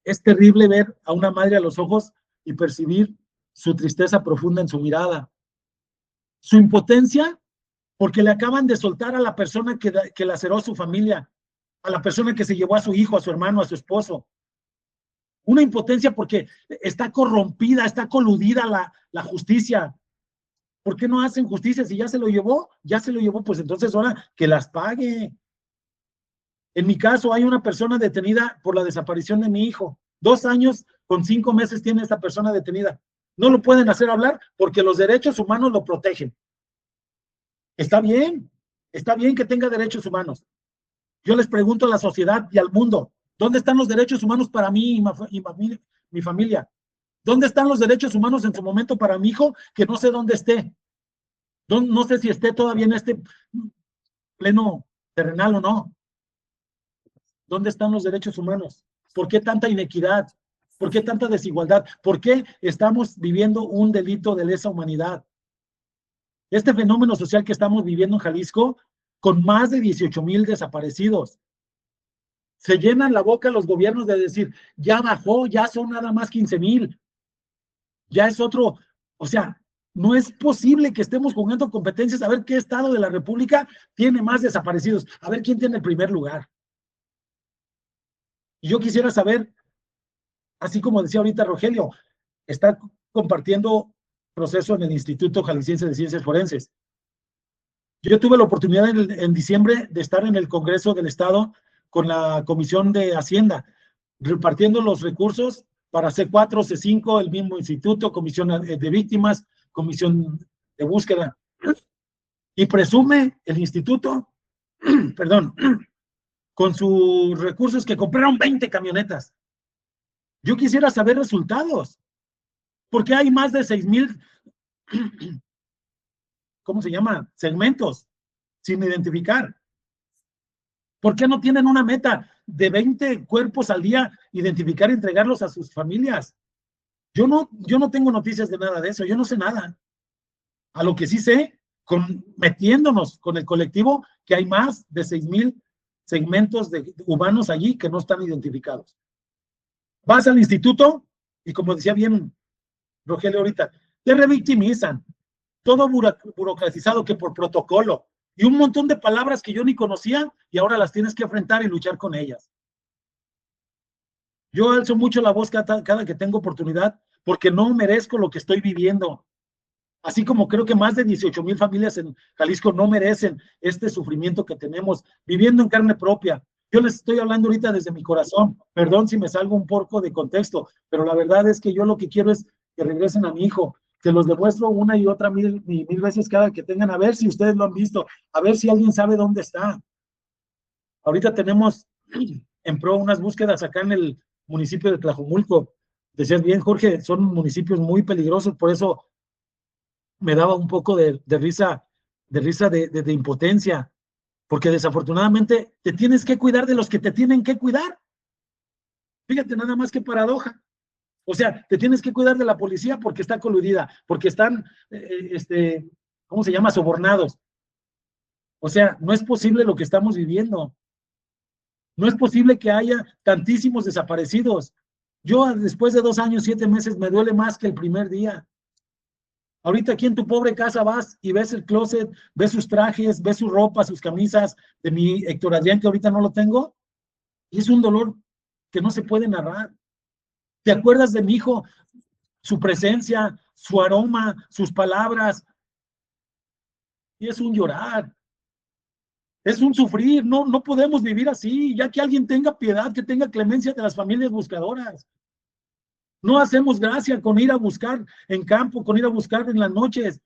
S4: Es terrible ver a una madre a los ojos y percibir su tristeza profunda en su mirada, su impotencia, porque le acaban de soltar a la persona que laceró a su familia, a la persona que se llevó a su hijo, a su hermano, a su esposo. Una impotencia porque está corrompida, está coludida la justicia. ¿Por qué no hacen justicia? Si ya se lo llevó, pues entonces ahora que las pague. En mi caso hay una persona detenida por la desaparición de mi hijo. 2 años con 5 meses tiene esta persona detenida. No lo pueden hacer hablar porque los derechos humanos lo protegen. Está bien que tenga derechos humanos. Yo les pregunto a la sociedad y al mundo, ¿dónde están los derechos humanos para mí y mi familia? ¿Dónde están los derechos humanos en su momento para mi hijo que no sé dónde esté? No sé si esté todavía en este pleno terrenal o no. ¿Dónde están los derechos humanos? ¿Por qué tanta inequidad? ¿Por qué tanta desigualdad? ¿Por qué estamos viviendo un delito de lesa humanidad? Este fenómeno social que estamos viviendo en Jalisco, con más de 18,000 desaparecidos. Se llenan la boca los gobiernos de decir, ya bajó, ya son nada más 15,000. Ya es otro, o sea, no es posible que estemos jugando competencias a ver qué estado de la República tiene más desaparecidos, a ver quién tiene el primer lugar. Y yo quisiera saber, así como decía ahorita Rogelio, está compartiendo proceso en el Instituto Jalisciense de Ciencias Forenses. Yo tuve la oportunidad en diciembre de estar en el Congreso del Estado con la Comisión de Hacienda, repartiendo los recursos para C4, C5, el mismo instituto, Comisión de Víctimas, Comisión de Búsqueda. Y presume el instituto, perdón, con sus recursos que compraron 20 camionetas. Yo quisiera saber resultados, porque hay más de 6,000, ¿cómo se llama? Segmentos sin identificar. ¿Por qué no tienen una meta de 20 cuerpos al día, identificar y entregarlos a sus familias? Yo no tengo noticias de nada de eso, yo no sé nada. A lo que sí sé, metiéndonos con el colectivo, que hay más de 6,000 segmentos de humanos allí que no están identificados. Vas al instituto y, como decía bien Rogelio ahorita, te revictimizan, todo burocratizado, que por protocolo, y un montón de palabras que yo ni conocía y ahora las tienes que enfrentar y luchar con ellas. Yo alzo mucho la voz cada que tengo oportunidad porque no merezco lo que estoy viviendo. Así como creo que más de 18,000 familias en Jalisco no merecen este sufrimiento que tenemos viviendo en carne propia. Yo les estoy hablando ahorita desde mi corazón. Perdón si me salgo un poco de contexto, pero la verdad es que yo lo que quiero es que regresen a mi hijo, que los demuestro una y otra mil veces cada que tengan, a ver si ustedes lo han visto, a ver si alguien sabe dónde está. Ahorita tenemos en pro unas búsquedas acá en el municipio de Tlajomulco. Decías bien, Jorge, son municipios muy peligrosos, por eso me daba un poco de risa, de impotencia, porque desafortunadamente te tienes que cuidar de los que te tienen que cuidar. Fíjate nada más qué paradoja. O sea, te tienes que cuidar de la policía porque está coludida, porque están, ¿cómo se llama? Sobornados. O sea, no es posible lo que estamos viviendo. No es posible que haya tantísimos desaparecidos. Yo, después de 2 años, 7 meses, me duele más que el primer día. Ahorita aquí en tu pobre casa vas y ves el closet, ves sus trajes, ves su ropa, sus camisas de mi Héctor Adrián, que ahorita no lo tengo, y es un dolor que no se puede narrar. ¿Te acuerdas de mi hijo? Su presencia, su aroma, sus palabras, y es un llorar, es un sufrir. No podemos vivir así, ya que alguien tenga piedad, que tenga clemencia de las familias buscadoras. No hacemos gracia con ir a buscar en campo, con ir a buscar en las noches.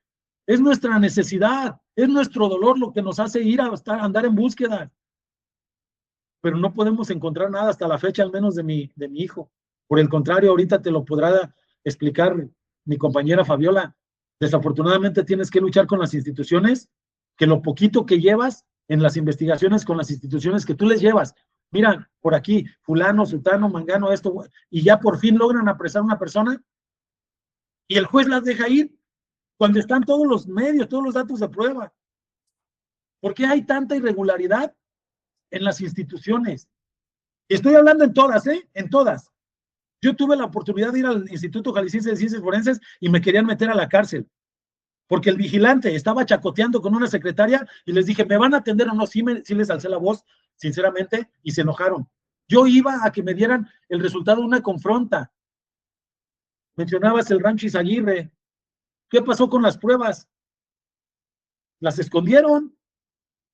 S4: Es nuestra necesidad, es nuestro dolor lo que nos hace ir a andar en búsqueda. Pero no podemos encontrar nada hasta la fecha, al menos de mi hijo. Por el contrario, ahorita te lo podrá explicar mi compañera Fabiola. Desafortunadamente tienes que luchar con las instituciones, que lo poquito que llevas en las investigaciones con las instituciones que tú les llevas, mira, por aquí, fulano, sultano, mangano, esto, y ya por fin logran apresar a una persona y el juez las deja ir cuando están todos los medios, todos los datos de prueba. ¿Por qué hay tanta irregularidad en las instituciones? Y estoy hablando en todas, en todas. Yo tuve la oportunidad de ir al Instituto Jalisciense de Ciencias Forenses y me querían meter a la cárcel, porque el vigilante estaba chacoteando con una secretaria y les dije, ¿me van a atender o no? Sí les alcé la voz, sinceramente, y se enojaron. Yo iba a que me dieran el resultado de una confronta. Mencionabas el rancho Izaguirre. ¿Qué pasó con las pruebas? ¿Las escondieron?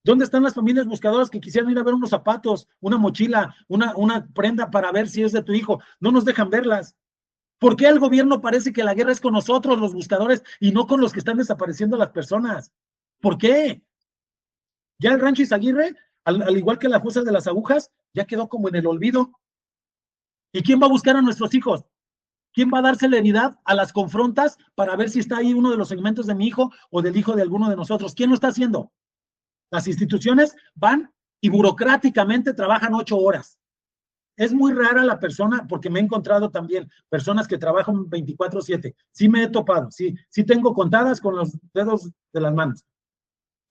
S4: ¿Dónde están las familias buscadoras que quisieran ir a ver unos zapatos, una mochila, una prenda para ver si es de tu hijo? No nos dejan verlas. ¿Por qué el gobierno parece que la guerra es con nosotros, los buscadores, y no con los que están desapareciendo a las personas? ¿Por qué? Ya el rancho Izaguirre, al igual que la fosa de las agujas, ya quedó como en el olvido. ¿Y quién va a buscar a nuestros hijos? ¿Quién va a dar celeridad a las confrontas para ver si está ahí uno de los segmentos de mi hijo o del hijo de alguno de nosotros? ¿Quién lo está haciendo? Las instituciones van y burocráticamente trabajan 8 horas. Es muy rara la persona, porque me he encontrado también personas que trabajan 24/7. Sí me he topado, sí tengo contadas con los dedos de las manos.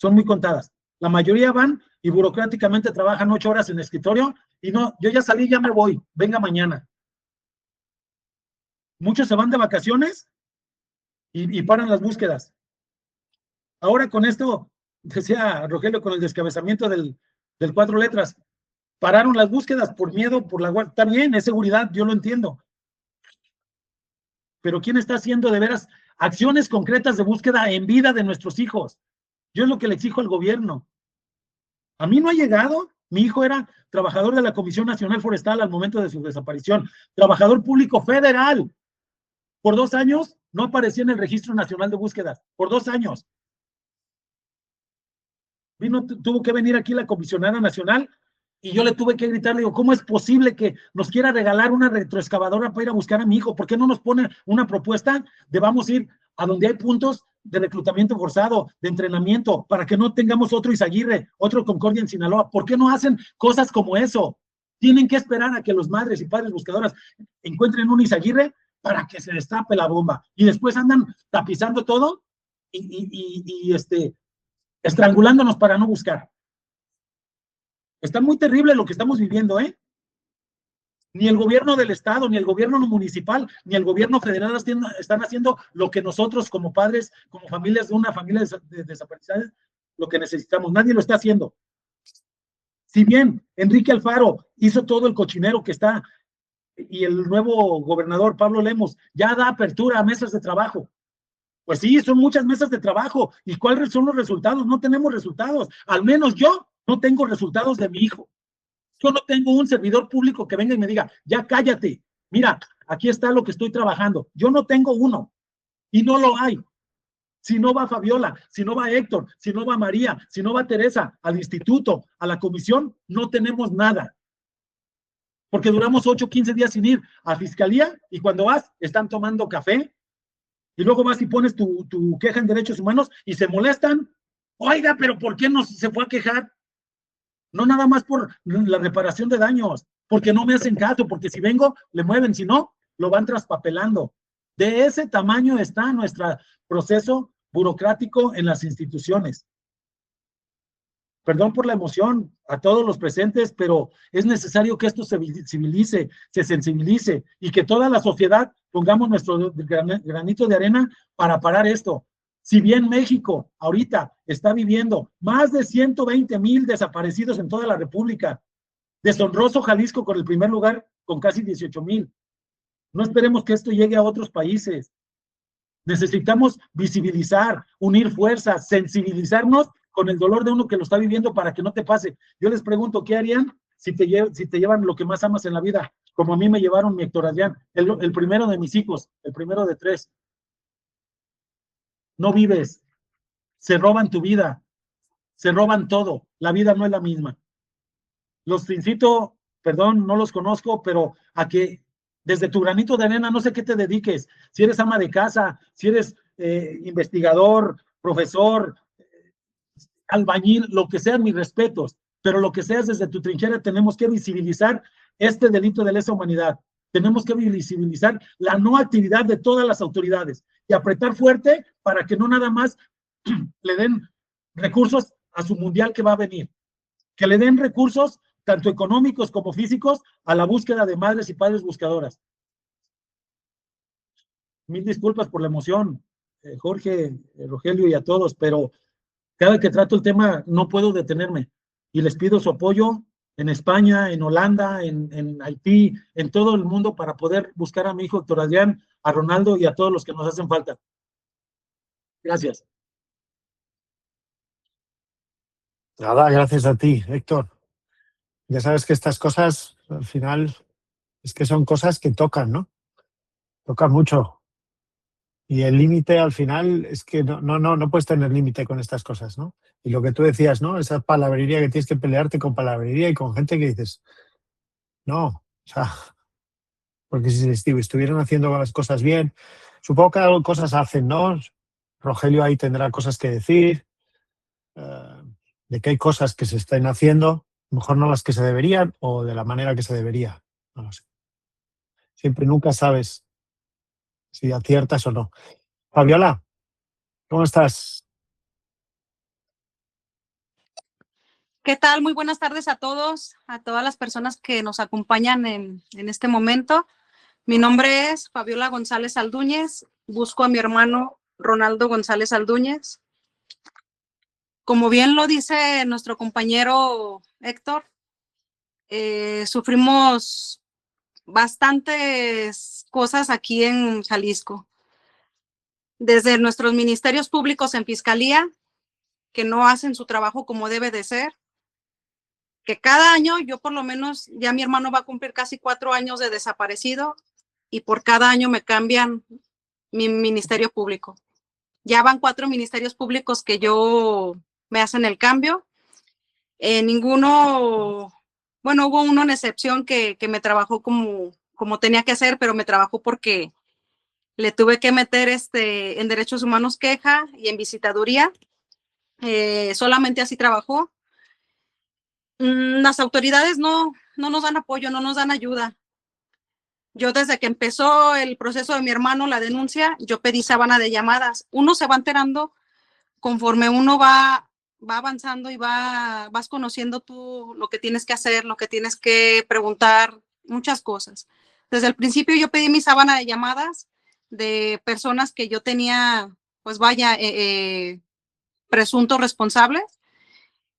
S4: Son muy contadas. La mayoría van y burocráticamente trabajan 8 horas en el escritorio y no, yo ya salí, ya me voy, venga mañana. Muchos se van de vacaciones y paran las búsquedas. Ahora con esto, decía Rogelio, con el descabezamiento del 4 letras, pararon las búsquedas por miedo, por la guardia. Está bien, es seguridad, yo lo entiendo. Pero ¿quién está haciendo de veras acciones concretas de búsqueda en vida de nuestros hijos? Yo es lo que le exijo al gobierno. A mí no ha llegado. Mi hijo era trabajador de la Comisión Nacional Forestal al momento de su desaparición, trabajador público federal. Por 2 años no aparecía en el Registro Nacional de Búsquedas, por 2 años. Tuvo que venir aquí la comisionada nacional y yo le tuve que gritar, le digo, ¿cómo es posible que nos quiera regalar una retroexcavadora para ir a buscar a mi hijo? ¿Por qué no nos pone una propuesta de vamos a ir a donde hay puntos de reclutamiento forzado, de entrenamiento, para que no tengamos otro Izaguirre, otro Concordia en Sinaloa? ¿Por qué no hacen cosas como eso? Tienen que esperar a que los madres y padres buscadoras encuentren un Izaguirre para que se destape la bomba. Y después andan tapizando todo y estrangulándonos para no buscar. Está muy terrible lo que estamos viviendo, ¿eh? Ni el gobierno del estado, ni el gobierno municipal, ni el gobierno federal están haciendo lo que nosotros como padres, como familias de una familia de desaparecidas, lo que necesitamos. Nadie lo está haciendo. Si bien Enrique Alfaro hizo todo el cochinero que está, y el nuevo gobernador Pablo Lemos ya da apertura a mesas de trabajo. Pues sí, son muchas mesas de trabajo. ¿Y cuáles son los resultados? No tenemos resultados. Al menos yo no tengo resultados de mi hijo. Yo no tengo un servidor público que venga y me diga, ya cállate, mira, aquí está lo que estoy trabajando. Yo no tengo uno y no lo hay. Si no va Fabiola, si no va Héctor, si no va María, si no va Teresa al instituto, a la comisión, no tenemos nada. Porque duramos 8 o 15 días sin ir a fiscalía y cuando vas, están tomando café y luego vas y pones tu queja en derechos humanos y se molestan. Oiga, pero ¿por qué no se fue a quejar? No nada más por la reparación de daños, porque no me hacen caso, porque si vengo, le mueven, si no, lo van traspapelando. De ese tamaño está nuestro proceso burocrático en las instituciones. Perdón por la emoción a todos los presentes, pero es necesario que esto se civilice, se sensibilice y que toda la sociedad pongamos nuestro granito de arena para parar esto. Si bien México ahorita está viviendo más de 120,000 desaparecidos en toda la República, deshonroso Jalisco con el primer lugar con casi 18,000. No esperemos que esto llegue a otros países. Necesitamos visibilizar, unir fuerzas, sensibilizarnos con el dolor de uno que lo está viviendo para que no te pase. Yo les pregunto, ¿qué harían si te llevan lo que más amas en la vida? Como a mí me llevaron mi Héctor Adrián, el primero de mis hijos, el primero de 3. No vives, se roban tu vida, se roban todo, la vida no es la misma. Los incito, perdón, no los conozco, pero a que desde tu granito de arena, no sé qué te dediques, si eres ama de casa, si eres investigador, profesor, albañil, lo que sean, mis respetos, pero lo que seas desde tu trinchera, tenemos que visibilizar este delito de lesa humanidad. Tenemos que visibilizar la no actividad de todas las autoridades y apretar fuerte para que no nada más le den recursos a su mundial que va a venir, que le den recursos tanto económicos como físicos a la búsqueda de madres y padres buscadoras. Mil disculpas por la emoción, Jorge, Rogelio y a todos, pero cada que trato el tema no puedo detenerme y les pido su apoyo en España, en Holanda, en Haití, en todo el mundo para poder buscar a mi hijo Héctor Adrián, a Ronaldo y a todos los que nos hacen falta. Gracias.
S1: Nada, gracias a ti, Héctor. Ya sabes que estas cosas, al final, es que son cosas que tocan, ¿no? toca mucho. Y el límite al final es que no puedes tener límite con estas cosas, ¿no? Y lo que tú decías, ¿no? Esa palabrería que tienes que pelearte con palabrería y con gente que dices, no, o sea, porque si estuvieran haciendo las cosas bien, supongo que algo cosas hacen, ¿no? Rogelio ahí tendrá cosas que decir, eh, de que hay cosas que se estén haciendo, mejor no las que se deberían o de la manera que se debería, no lo sé. Siempre nunca sabes si aciertas o no. Fabiola, ¿cómo estás?
S5: ¿Qué tal? Muy buenas tardes a todos, a todas las personas que nos acompañan en este momento. Mi nombre es Fabiola González Aldúñez. Busco a mi hermano Ronaldo González Aldúñez. Como bien lo dice nuestro compañero Héctor, sufrimos bastantes cosas aquí en Jalisco. Desde nuestros ministerios públicos en fiscalía, que no hacen su trabajo como debe de ser, que cada año, yo por lo menos, ya mi hermano va a cumplir casi 4 años de desaparecido y por cada año me cambian mi ministerio público. Ya van 4 ministerios públicos que yo me hacen el cambio. Ninguno, bueno, hubo uno en excepción que me trabajó como tenía que hacer, pero me trabajó porque le tuve que meter en derechos humanos queja y en visitaduría. Solamente así trabajó. Las autoridades no nos dan apoyo, no nos dan ayuda. Yo desde que empezó el proceso de mi hermano, la denuncia, yo pedí sábana de llamadas. Uno se va enterando conforme uno va avanzando y vas conociendo tú lo que tienes que hacer, lo que tienes que preguntar, muchas cosas. Desde el principio yo pedí mi sábana de llamadas de personas que yo tenía, pues vaya, presuntos responsables.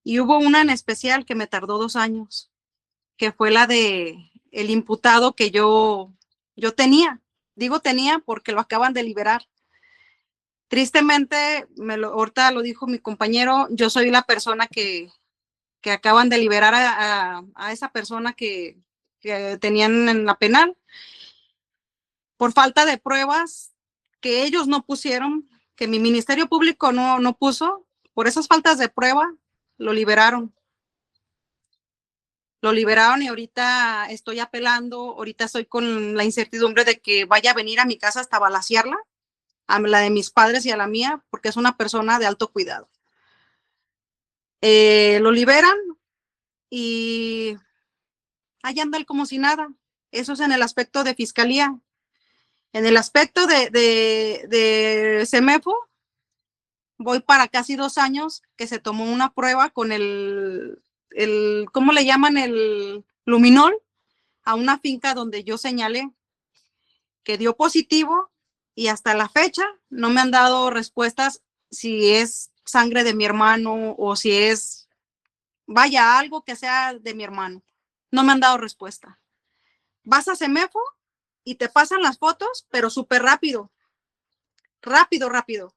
S5: Y hubo una en especial que me tardó 2 años, que fue la de el imputado que yo tenía. Digo tenía porque lo acaban de liberar. Tristemente, ahorita lo dijo mi compañero, yo soy la persona que acaban de liberar a esa persona que tenían en la penal por falta de pruebas que ellos no pusieron, que mi Ministerio Público no puso. Por esas faltas de prueba, lo liberaron. Lo liberaron y ahorita estoy apelando, ahorita estoy con la incertidumbre de que vaya a venir a mi casa hasta balacearla, a la de mis padres y a la mía, porque es una persona de alto cuidado. Lo liberan y ahí anda él como si nada. Eso es en el aspecto de fiscalía. En el aspecto de CEMEFO, voy para casi 2 años que se tomó una prueba con ¿cómo le llaman? El luminol, a una finca donde yo señalé que dio positivo y hasta la fecha no me han dado respuestas si es sangre de mi hermano o si es, vaya, algo que sea de mi hermano. No me han dado respuesta. Vas a CEMEFO y te pasan las fotos, pero súper rápido. Rápido.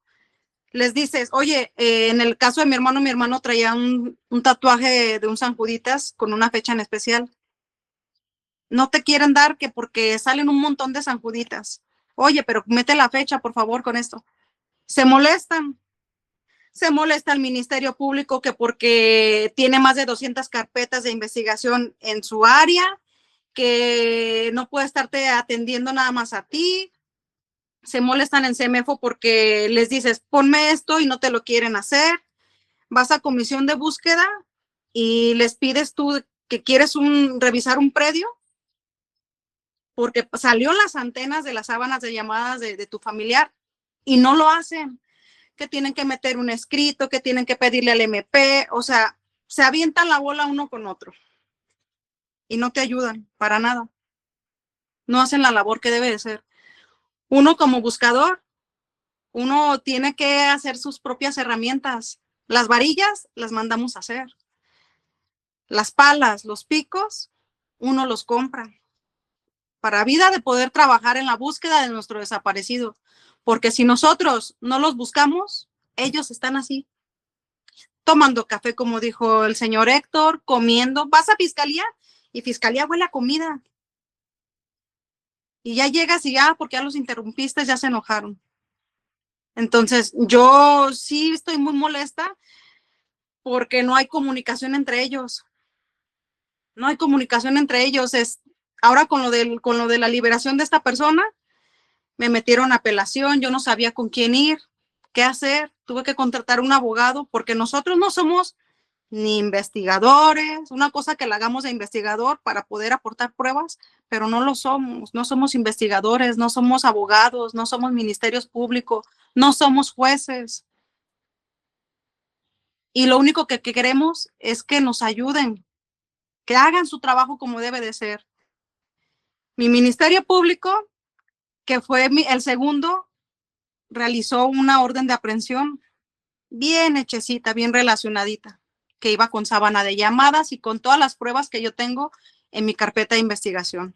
S5: Les dices, oye, en el caso de mi hermano traía un tatuaje de un San Juditas con una fecha en especial. No te quieren dar que porque salen un montón de San Juditas. Oye, pero mete la fecha, por favor, con esto. Se molesta el Ministerio Público que porque tiene más de 200 carpetas de investigación en su área, que no puede estarte atendiendo nada más a ti. Se molestan en CEMEFO porque les dices, ponme esto y no te lo quieren hacer. Vas a comisión de búsqueda y les pides tú que quieres revisar un predio porque salió en las antenas de las sábanas de llamadas de tu familiar y no lo hacen, que tienen que meter un escrito, que tienen que pedirle al MP, o sea, se avientan la bola uno con otro y no te ayudan para nada. No hacen la labor que debe de ser. Uno como buscador, uno tiene que hacer sus propias herramientas. Las varillas las mandamos a hacer. Las palas, los picos, uno los compra para vida de poder trabajar en la búsqueda de nuestro desaparecido. Porque si nosotros no los buscamos, ellos están así, tomando café, como dijo el señor Héctor, comiendo. Vas a fiscalía y fiscalía huele a comida. Y ya llegas y ya, porque ya los interrumpiste, ya se enojaron. Entonces, yo sí estoy muy molesta porque no hay comunicación entre ellos. No hay comunicación entre ellos. Ahora con lo de la liberación de esta persona, me metieron a apelación, yo no sabía con quién ir, qué hacer, tuve que contratar un abogado porque nosotros no somos ni investigadores, una cosa que la hagamos de investigador para poder aportar pruebas, pero no lo somos, no somos investigadores, no somos abogados, no somos ministerios públicos, no somos jueces. Y lo único que queremos es que nos ayuden, que hagan su trabajo como debe de ser. Mi ministerio público, que fue el segundo, realizó una orden de aprehensión bien hechecita, bien relacionadita, que iba con sábana de llamadas y con todas las pruebas que yo tengo en mi carpeta de investigación.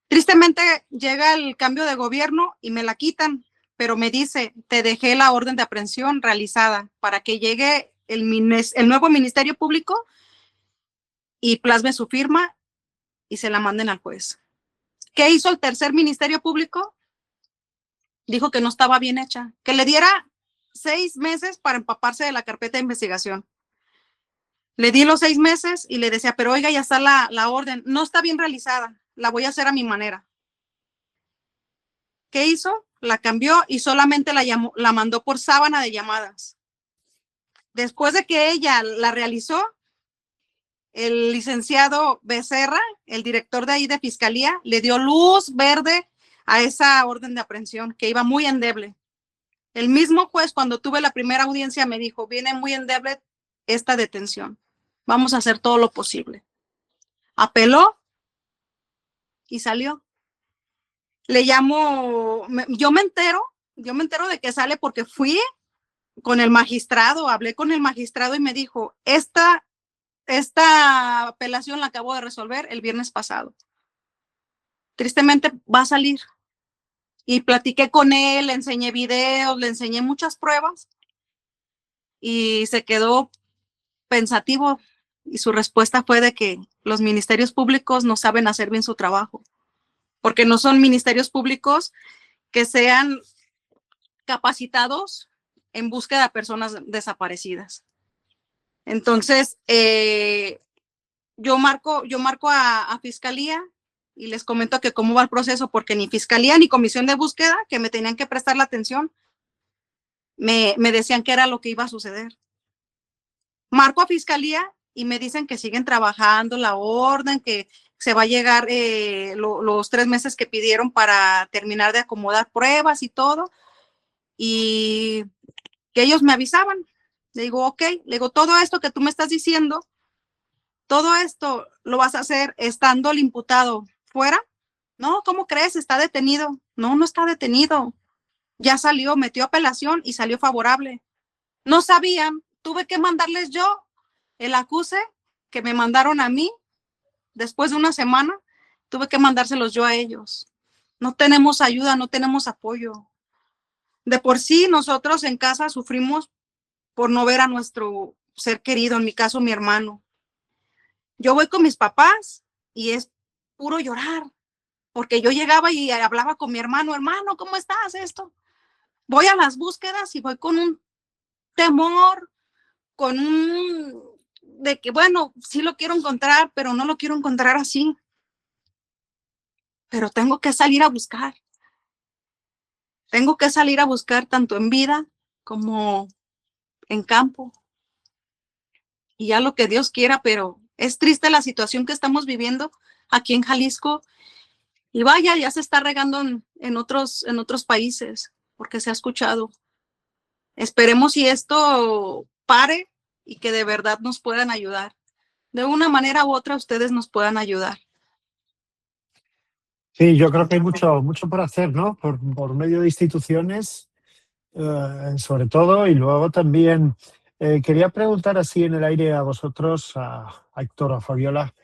S5: Tristemente llega el cambio de gobierno y me la quitan, pero me dice, te dejé la orden de aprehensión realizada para que llegue el nuevo Ministerio Público y plasme su firma y se la manden al juez. ¿Qué hizo el tercer Ministerio Público? Dijo que no estaba bien hecha, que le diera 6 meses para empaparse de la carpeta de investigación. Le di los 6 meses y le decía, pero oiga, ya está la orden, no está bien realizada, la voy a hacer a mi manera. ¿Qué hizo? La cambió y solamente la mandó por sábana de llamadas. Después de que ella la realizó, el licenciado Becerra, el director de ahí de Fiscalía, le dio luz verde a esa orden de aprehensión, que iba muy endeble. El mismo juez, cuando tuve la primera audiencia, me dijo, viene muy endeble esta detención. Vamos a hacer todo lo posible. Apeló y salió. Le llamo, yo me entero de que sale porque fui con el magistrado, hablé con el magistrado y me dijo, esta apelación la acabo de resolver el viernes pasado. Tristemente va a salir. Y platiqué con él, le enseñé videos, le enseñé muchas pruebas y se quedó pensativo y su respuesta fue de que los ministerios públicos no saben hacer bien su trabajo, porque no son ministerios públicos que sean capacitados en búsqueda de personas desaparecidas. Entonces, yo marco a Fiscalía y les comento que cómo va el proceso, porque ni Fiscalía ni Comisión de Búsqueda, que me tenían que prestar la atención, me decían que era lo que iba a suceder. Marco a Fiscalía y me dicen que siguen trabajando la orden, que se va a llegar los 3 meses que pidieron para terminar de acomodar pruebas y todo, y que ellos me avisaban. Le digo, ok, le digo, todo esto que tú me estás diciendo, todo esto lo vas a hacer estando el imputado fuera. No, ¿cómo crees? Está detenido. No, no está detenido. Ya salió, metió apelación y salió favorable. No sabían, tuve que mandarles yo el acuse que me mandaron a mí. Después de una semana, tuve que mandárselos yo a ellos. No tenemos ayuda, no tenemos apoyo. De por sí, nosotros en casa sufrimos por no ver a nuestro ser querido, en mi caso, mi hermano. Yo voy con mis papás y es puro llorar, porque yo llegaba y hablaba con mi hermano, hermano, ¿cómo estás? Esto. Voy a las búsquedas y voy con un temor, con un de que, bueno, sí lo quiero encontrar, pero no lo quiero encontrar así. Pero tengo que salir a buscar. Tengo que salir a buscar tanto en vida como en campo. Y ya lo que Dios quiera, pero es triste la situación que estamos viviendo aquí en Jalisco. Y vaya, ya se está regando en otros países, porque se ha escuchado. Esperemos si esto pare y que de verdad nos puedan ayudar. De una manera u otra, ustedes nos puedan ayudar.
S1: Sí, yo creo que hay mucho por hacer, ¿no? Por medio de instituciones, sobre todo, y luego también quería preguntar así en el aire a vosotros, a Héctor, a Fabiola,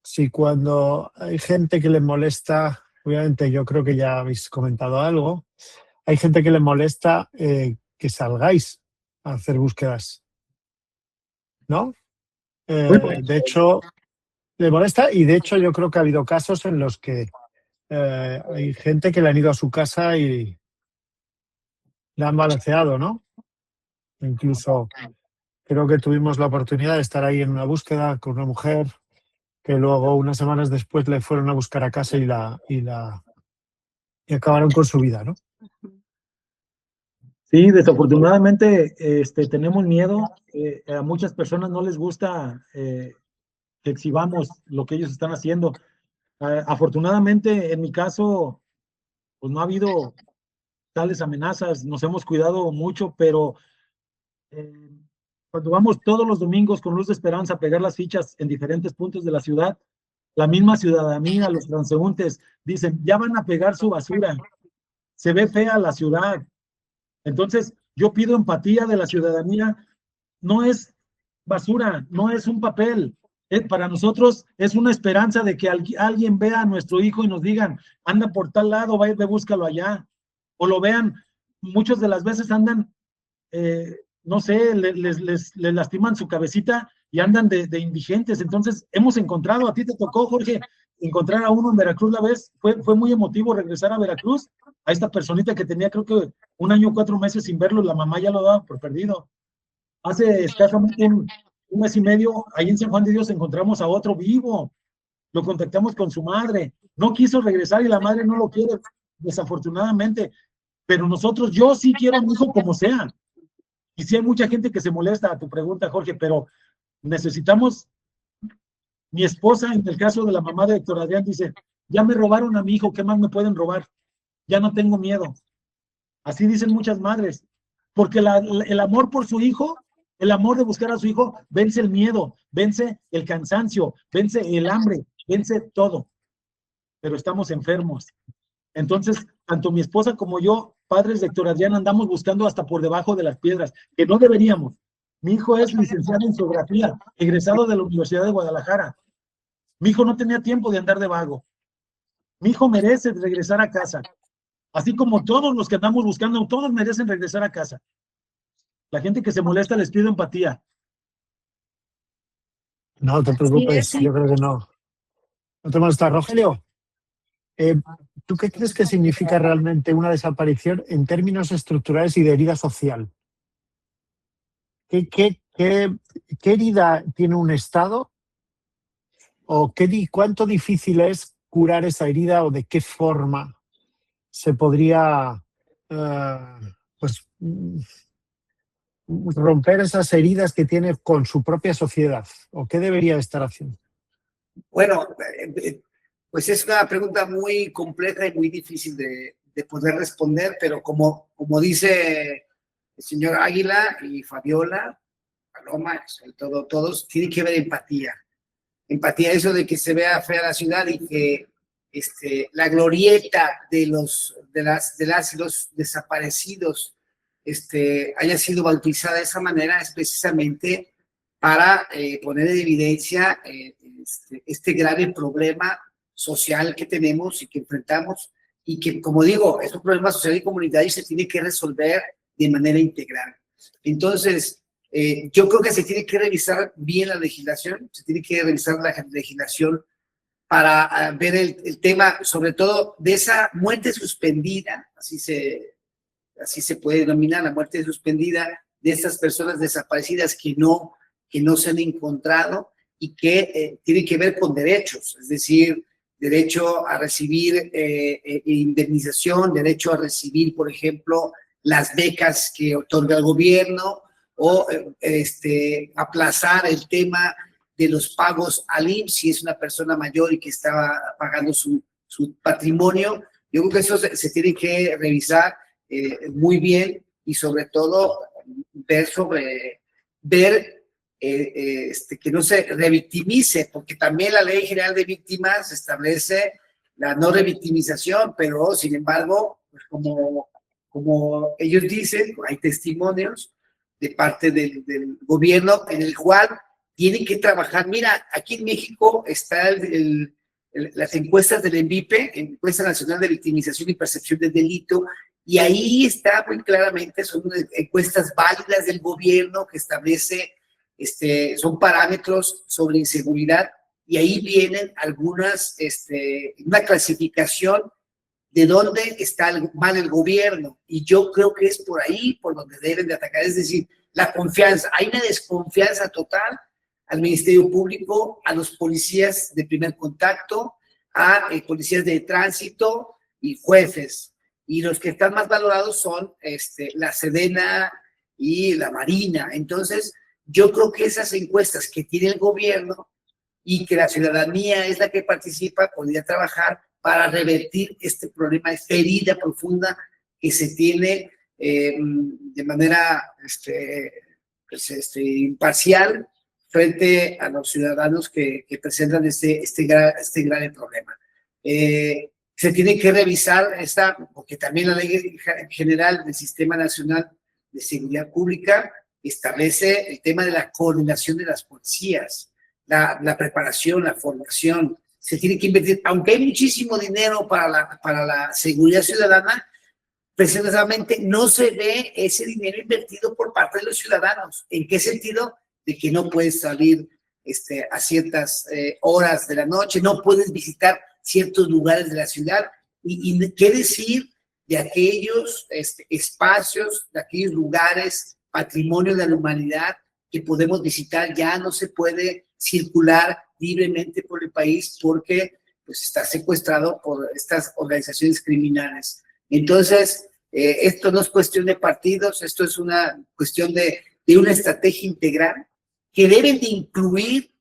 S1: si cuando hay gente que le molesta, obviamente yo creo que ya habéis comentado algo, hay gente que le molesta que salgáis a hacer búsquedas, ¿no? De hecho, le molesta, y de hecho yo creo que ha habido casos en los que hay gente que le han ido a su casa y le han balanceado, ¿no? Incluso creo que tuvimos la oportunidad de estar ahí en una búsqueda con una mujer que luego unas semanas después le fueron a buscar a casa y acabaron con su vida, ¿no?
S4: Sí, desafortunadamente tenemos miedo. A muchas personas no les gusta que exhibamos lo que ellos están haciendo. Afortunadamente, en mi caso, pues no ha habido tales amenazas. Nos hemos cuidado mucho, pero cuando vamos todos los domingos con Luz de Esperanza a pegar las fichas en diferentes puntos de la ciudad, la misma ciudadanía, los transeúntes, dicen, ya van a pegar su basura. Se ve fea la ciudad. Entonces, yo pido empatía de la ciudadanía. No es basura, no es un papel. Para nosotros es una esperanza de que alguien vea a nuestro hijo y nos digan, anda por tal lado, vaya, búscalo allá. O lo vean, muchas de las veces andan, no sé, les lastiman su cabecita y andan de indigentes. Entonces, hemos encontrado, a ti te tocó, Jorge, encontrar a uno en Veracruz la vez. Fue muy emotivo regresar a Veracruz, a esta personita que tenía, creo que 1 año, 4 meses sin verlo, la mamá ya lo daba por perdido. Hace escasamente un mes y medio, ahí en San Juan de Dios, encontramos a otro vivo. Lo contactamos con su madre. No quiso regresar y la madre no lo quiere, desafortunadamente. Pero nosotros, yo sí quiero a mi hijo como sea. Y sí hay mucha gente que se molesta a tu pregunta, Jorge, pero necesitamos. Mi esposa, en el caso de la mamá de Héctor Adrián, dice, ya me robaron a mi hijo, ¿qué más me pueden robar? Ya no tengo miedo. Así dicen muchas madres. Porque el amor por su hijo, el amor de buscar a su hijo, vence el miedo, vence el cansancio, vence el hambre, vence todo. Pero estamos enfermos. Entonces, tanto mi esposa como yo, padres de Héctor Adrián, andamos buscando hasta por debajo de las piedras, que no deberíamos. Mi hijo es licenciado en geografía, egresado de la Universidad de Guadalajara. Mi hijo no tenía tiempo de andar de vago. Mi hijo merece regresar a casa. Así como todos los que andamos buscando, todos merecen regresar a casa. La gente que se molesta les pido empatía.
S1: No te preocupes,
S2: Sí,
S1: yo creo que no. No te molesta. Rogelio, ¿tú qué crees que significa realmente una desaparición en términos estructurales y de herida social? ¿Qué herida tiene un Estado? ¿O cuánto difícil es curar esa herida, o de qué forma se podría romper esas heridas que tiene con su propia sociedad? ¿O qué debería estar haciendo?
S3: Bueno, pues es una pregunta muy compleja y muy difícil de poder responder, pero como dice el señor Águila y Fabiola, Paloma, sobre todo todos, tiene que haber empatía. Empatía, eso de que se vea fea la ciudad y que la glorieta de las y los desaparecidos haya sido bautizada de esa manera, es precisamente para poner en evidencia este grave problema social que tenemos y que enfrentamos, y que, como digo, es un problema social y comunitario y se tiene que resolver de manera integral. Entonces, yo creo que se tiene que revisar bien la legislación, se tiene que revisar la legislación para ver el tema, sobre todo, de esa muerte suspendida, así se puede denominar, la muerte suspendida de estas personas desaparecidas que no se han encontrado y que tiene que ver con derechos, es decir, derecho a recibir indemnización, derecho a recibir, por ejemplo, las becas que otorga el gobierno, o aplazar el tema de los pagos al IMSS si es una persona mayor y que estaba pagando su patrimonio. Yo creo que eso se tiene que revisar muy bien, y sobre todo ver que no se revictimice, porque también la Ley General de Víctimas establece la no revictimización, pero sin embargo, pues como ellos dicen, hay testimonios de parte del gobierno en el cual tienen que trabajar. Mira, aquí en México está las encuestas del ENVIPE, Encuesta Nacional de Victimización y Percepción del Delito, y ahí está muy claramente, son encuestas válidas del gobierno que establece, son parámetros sobre inseguridad, y ahí vienen algunas, una clasificación de dónde está mal el gobierno, y yo creo que es por ahí por donde deben de atacar, es decir, la confianza. Hay una desconfianza total al Ministerio Público, a los policías de primer contacto, a policías de tránsito y jueces, y los que están más valorados son la Sedena y la Marina. Entonces, yo creo que esas encuestas que tiene el gobierno y que la ciudadanía es la que participa, podría trabajar para revertir este problema, esta herida profunda que se tiene de manera imparcial frente a los ciudadanos que presentan este grave problema. Se tiene que revisar porque también la Ley General del Sistema Nacional de Seguridad Pública establece el tema de la coordinación de las policías, la preparación, la formación. Se tiene que invertir, aunque hay muchísimo dinero para la seguridad ciudadana, precisamente no se ve ese dinero invertido por parte de los ciudadanos. ¿En qué sentido? De que no puedes salir a ciertas horas de la noche, no puedes visitar ciertos lugares de la ciudad. ¿Y qué decir de aquellos espacios, de aquellos lugares, patrimonio de la humanidad que podemos visitar? Ya no se puede circular libremente por el país porque pues, está secuestrado por estas organizaciones criminales. Entonces, esto no es cuestión de partidos, esto es una cuestión de una estrategia integral que deben de incluir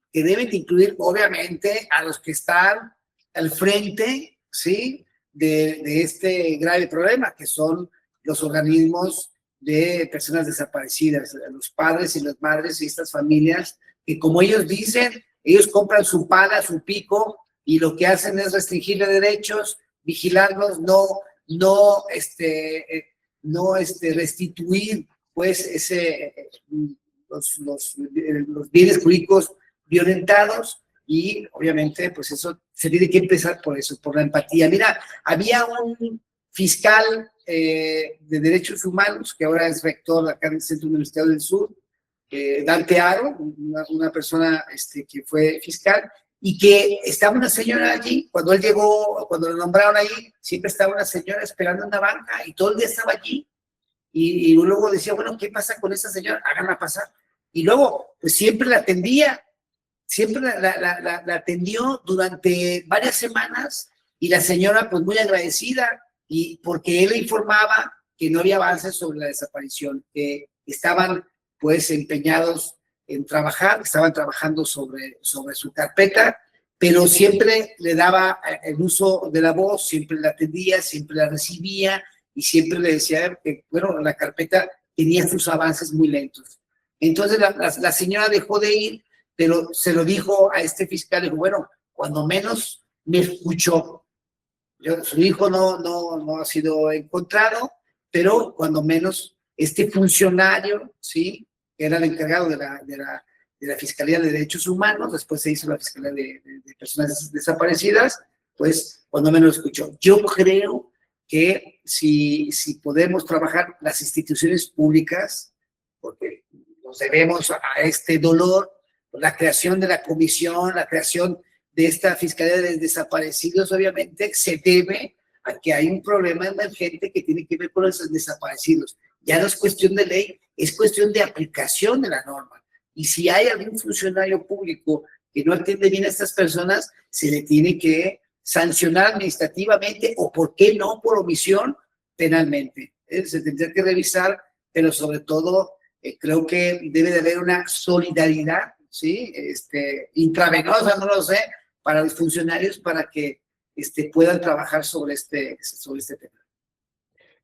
S3: obviamente a los que están al frente, ¿sí?, de este grave problema, que son los organismos de personas desaparecidas, los padres y las madres y estas familias, que como ellos dicen, ellos compran su pala, su pico, y lo que hacen es restringirle derechos, vigilarlos, no restituir pues los bienes jurídicos violentados, y obviamente pues eso se tiene que empezar por eso, por la empatía. Mira, había un fiscal de derechos humanos que ahora es rector acá del Centro Universitario del Sur, Dante Aro, una persona que fue fiscal, y que estaba una señora allí, cuando él llegó, cuando lo nombraron ahí, siempre estaba una señora esperando en la banca y todo el día estaba allí, y luego decía, bueno, ¿qué pasa con esa señora? Háganla pasar. Y luego, pues siempre la atendía, siempre la atendió durante varias semanas, y la señora pues muy agradecida, y porque él le informaba que no había avances sobre la desaparición, que estaban pues empeñados en trabajar, estaban trabajando sobre su carpeta, pero siempre le daba el uso de la voz, siempre la atendía, siempre la recibía, y siempre le decía que, bueno, la carpeta tenía sus avances muy lentos. Entonces la señora dejó de ir, pero se lo dijo a este fiscal, dijo, bueno, cuando menos me escuchó. Su hijo no ha sido encontrado, pero cuando menos este funcionario, ¿sí?, que era el encargado de la Fiscalía de Derechos Humanos, después se hizo la Fiscalía de Personas Desaparecidas, pues cuando menos lo escuchó. Yo creo que si podemos trabajar las instituciones públicas, porque nos debemos a este dolor, la creación de la comisión, la creación de esta Fiscalía de Desaparecidos, obviamente se debe a que hay un problema emergente que tiene que ver con los desaparecidos. Ya no es cuestión de ley, es cuestión de aplicación de la norma. Y si hay algún funcionario público que no atiende bien a estas personas, se le tiene que sancionar administrativamente, o por qué no, por omisión, penalmente. Se tendría que revisar, pero sobre todo creo que debe de haber una solidaridad, ¿sí?, intravenosa, no lo sé, para los funcionarios, para que puedan trabajar sobre este tema.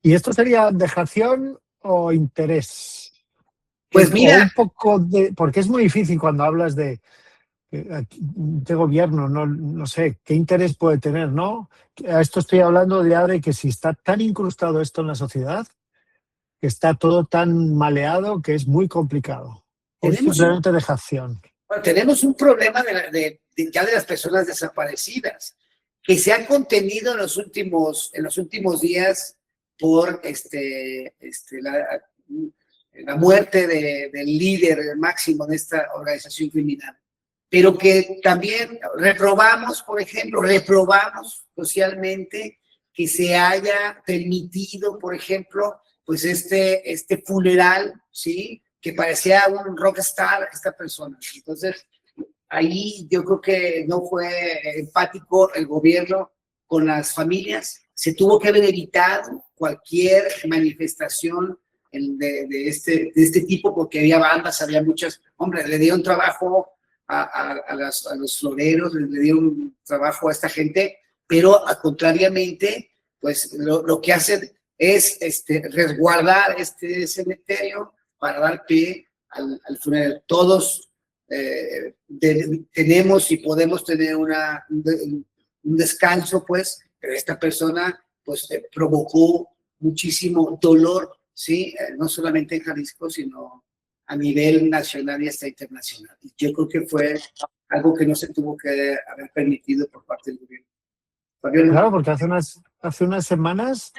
S1: ¿Y esto sería dejación o interés?
S3: Pues mira,
S1: un poco porque es muy difícil cuando hablas de gobierno, no sé, ¿qué interés puede tener, no? A esto estoy hablando de que si está tan incrustado esto en la sociedad, que está todo tan maleado, que es muy complicado. O simplemente dejación.
S3: Tenemos un problema ya de las personas desaparecidas, que se ha contenido en los últimos días por la muerte del líder máximo de esta organización criminal. pero que también reprobamos, por ejemplo, reprobamos socialmente que se haya permitido, por ejemplo, pues este funeral, ¿sí? Que parecía un rockstar esta persona. Entonces, ahí yo creo que no fue empático el gobierno con las familias. Se tuvo que haber evitado cualquier manifestación de este tipo, porque había bandas, había muchas. Hombre, le dieron trabajo a los floreros, le dieron trabajo a esta gente, pero contrariamente, pues lo que hacen es resguardar este cementerio para dar pie al funeral. Todos tenemos y podemos tener un descanso, pues, pero esta persona pues provocó muchísimo dolor, ¿sí? No solamente en Jalisco, sino a nivel nacional y hasta internacional. Y yo creo que fue algo que no se tuvo que haber permitido por parte del gobierno. Fabiola.
S1: Claro, porque hace unas semanas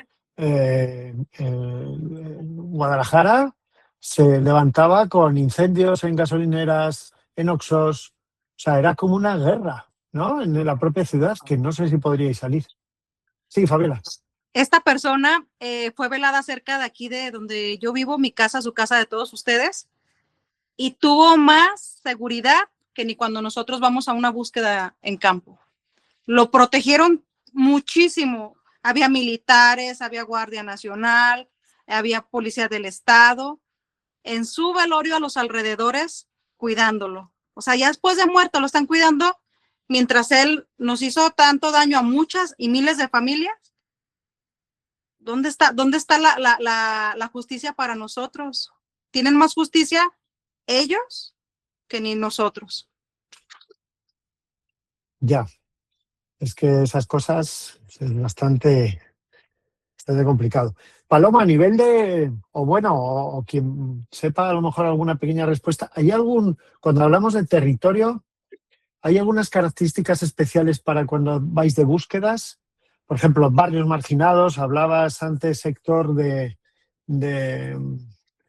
S1: Guadalajara se levantaba con incendios en gasolineras, en Oxxos. O sea, era como una guerra, ¿no? En la propia ciudad, que no sé si podríais salir. Sí, Fabiola.
S5: Esta persona fue velada cerca de aquí de donde yo vivo, mi casa, su casa de todos ustedes, y tuvo más seguridad que ni cuando nosotros vamos a una búsqueda en campo. Lo protegieron muchísimo. Había militares, había Guardia Nacional, había policía del estado, en su velorio a los alrededores, cuidándolo. O sea, ya después de muerto lo están cuidando, mientras él nos hizo tanto daño a muchas y miles de familias. ¿Dónde está la justicia para nosotros? ¿Tienen más justicia ellos que ni nosotros?
S1: Ya, es que esas cosas es bastante complicado. Paloma, a nivel de, o quien sepa a lo mejor alguna pequeña respuesta, cuando hablamos de territorio, ¿hay algunas características especiales para cuando vais de búsquedas? Por ejemplo, barrios marginados, hablabas antes, sector de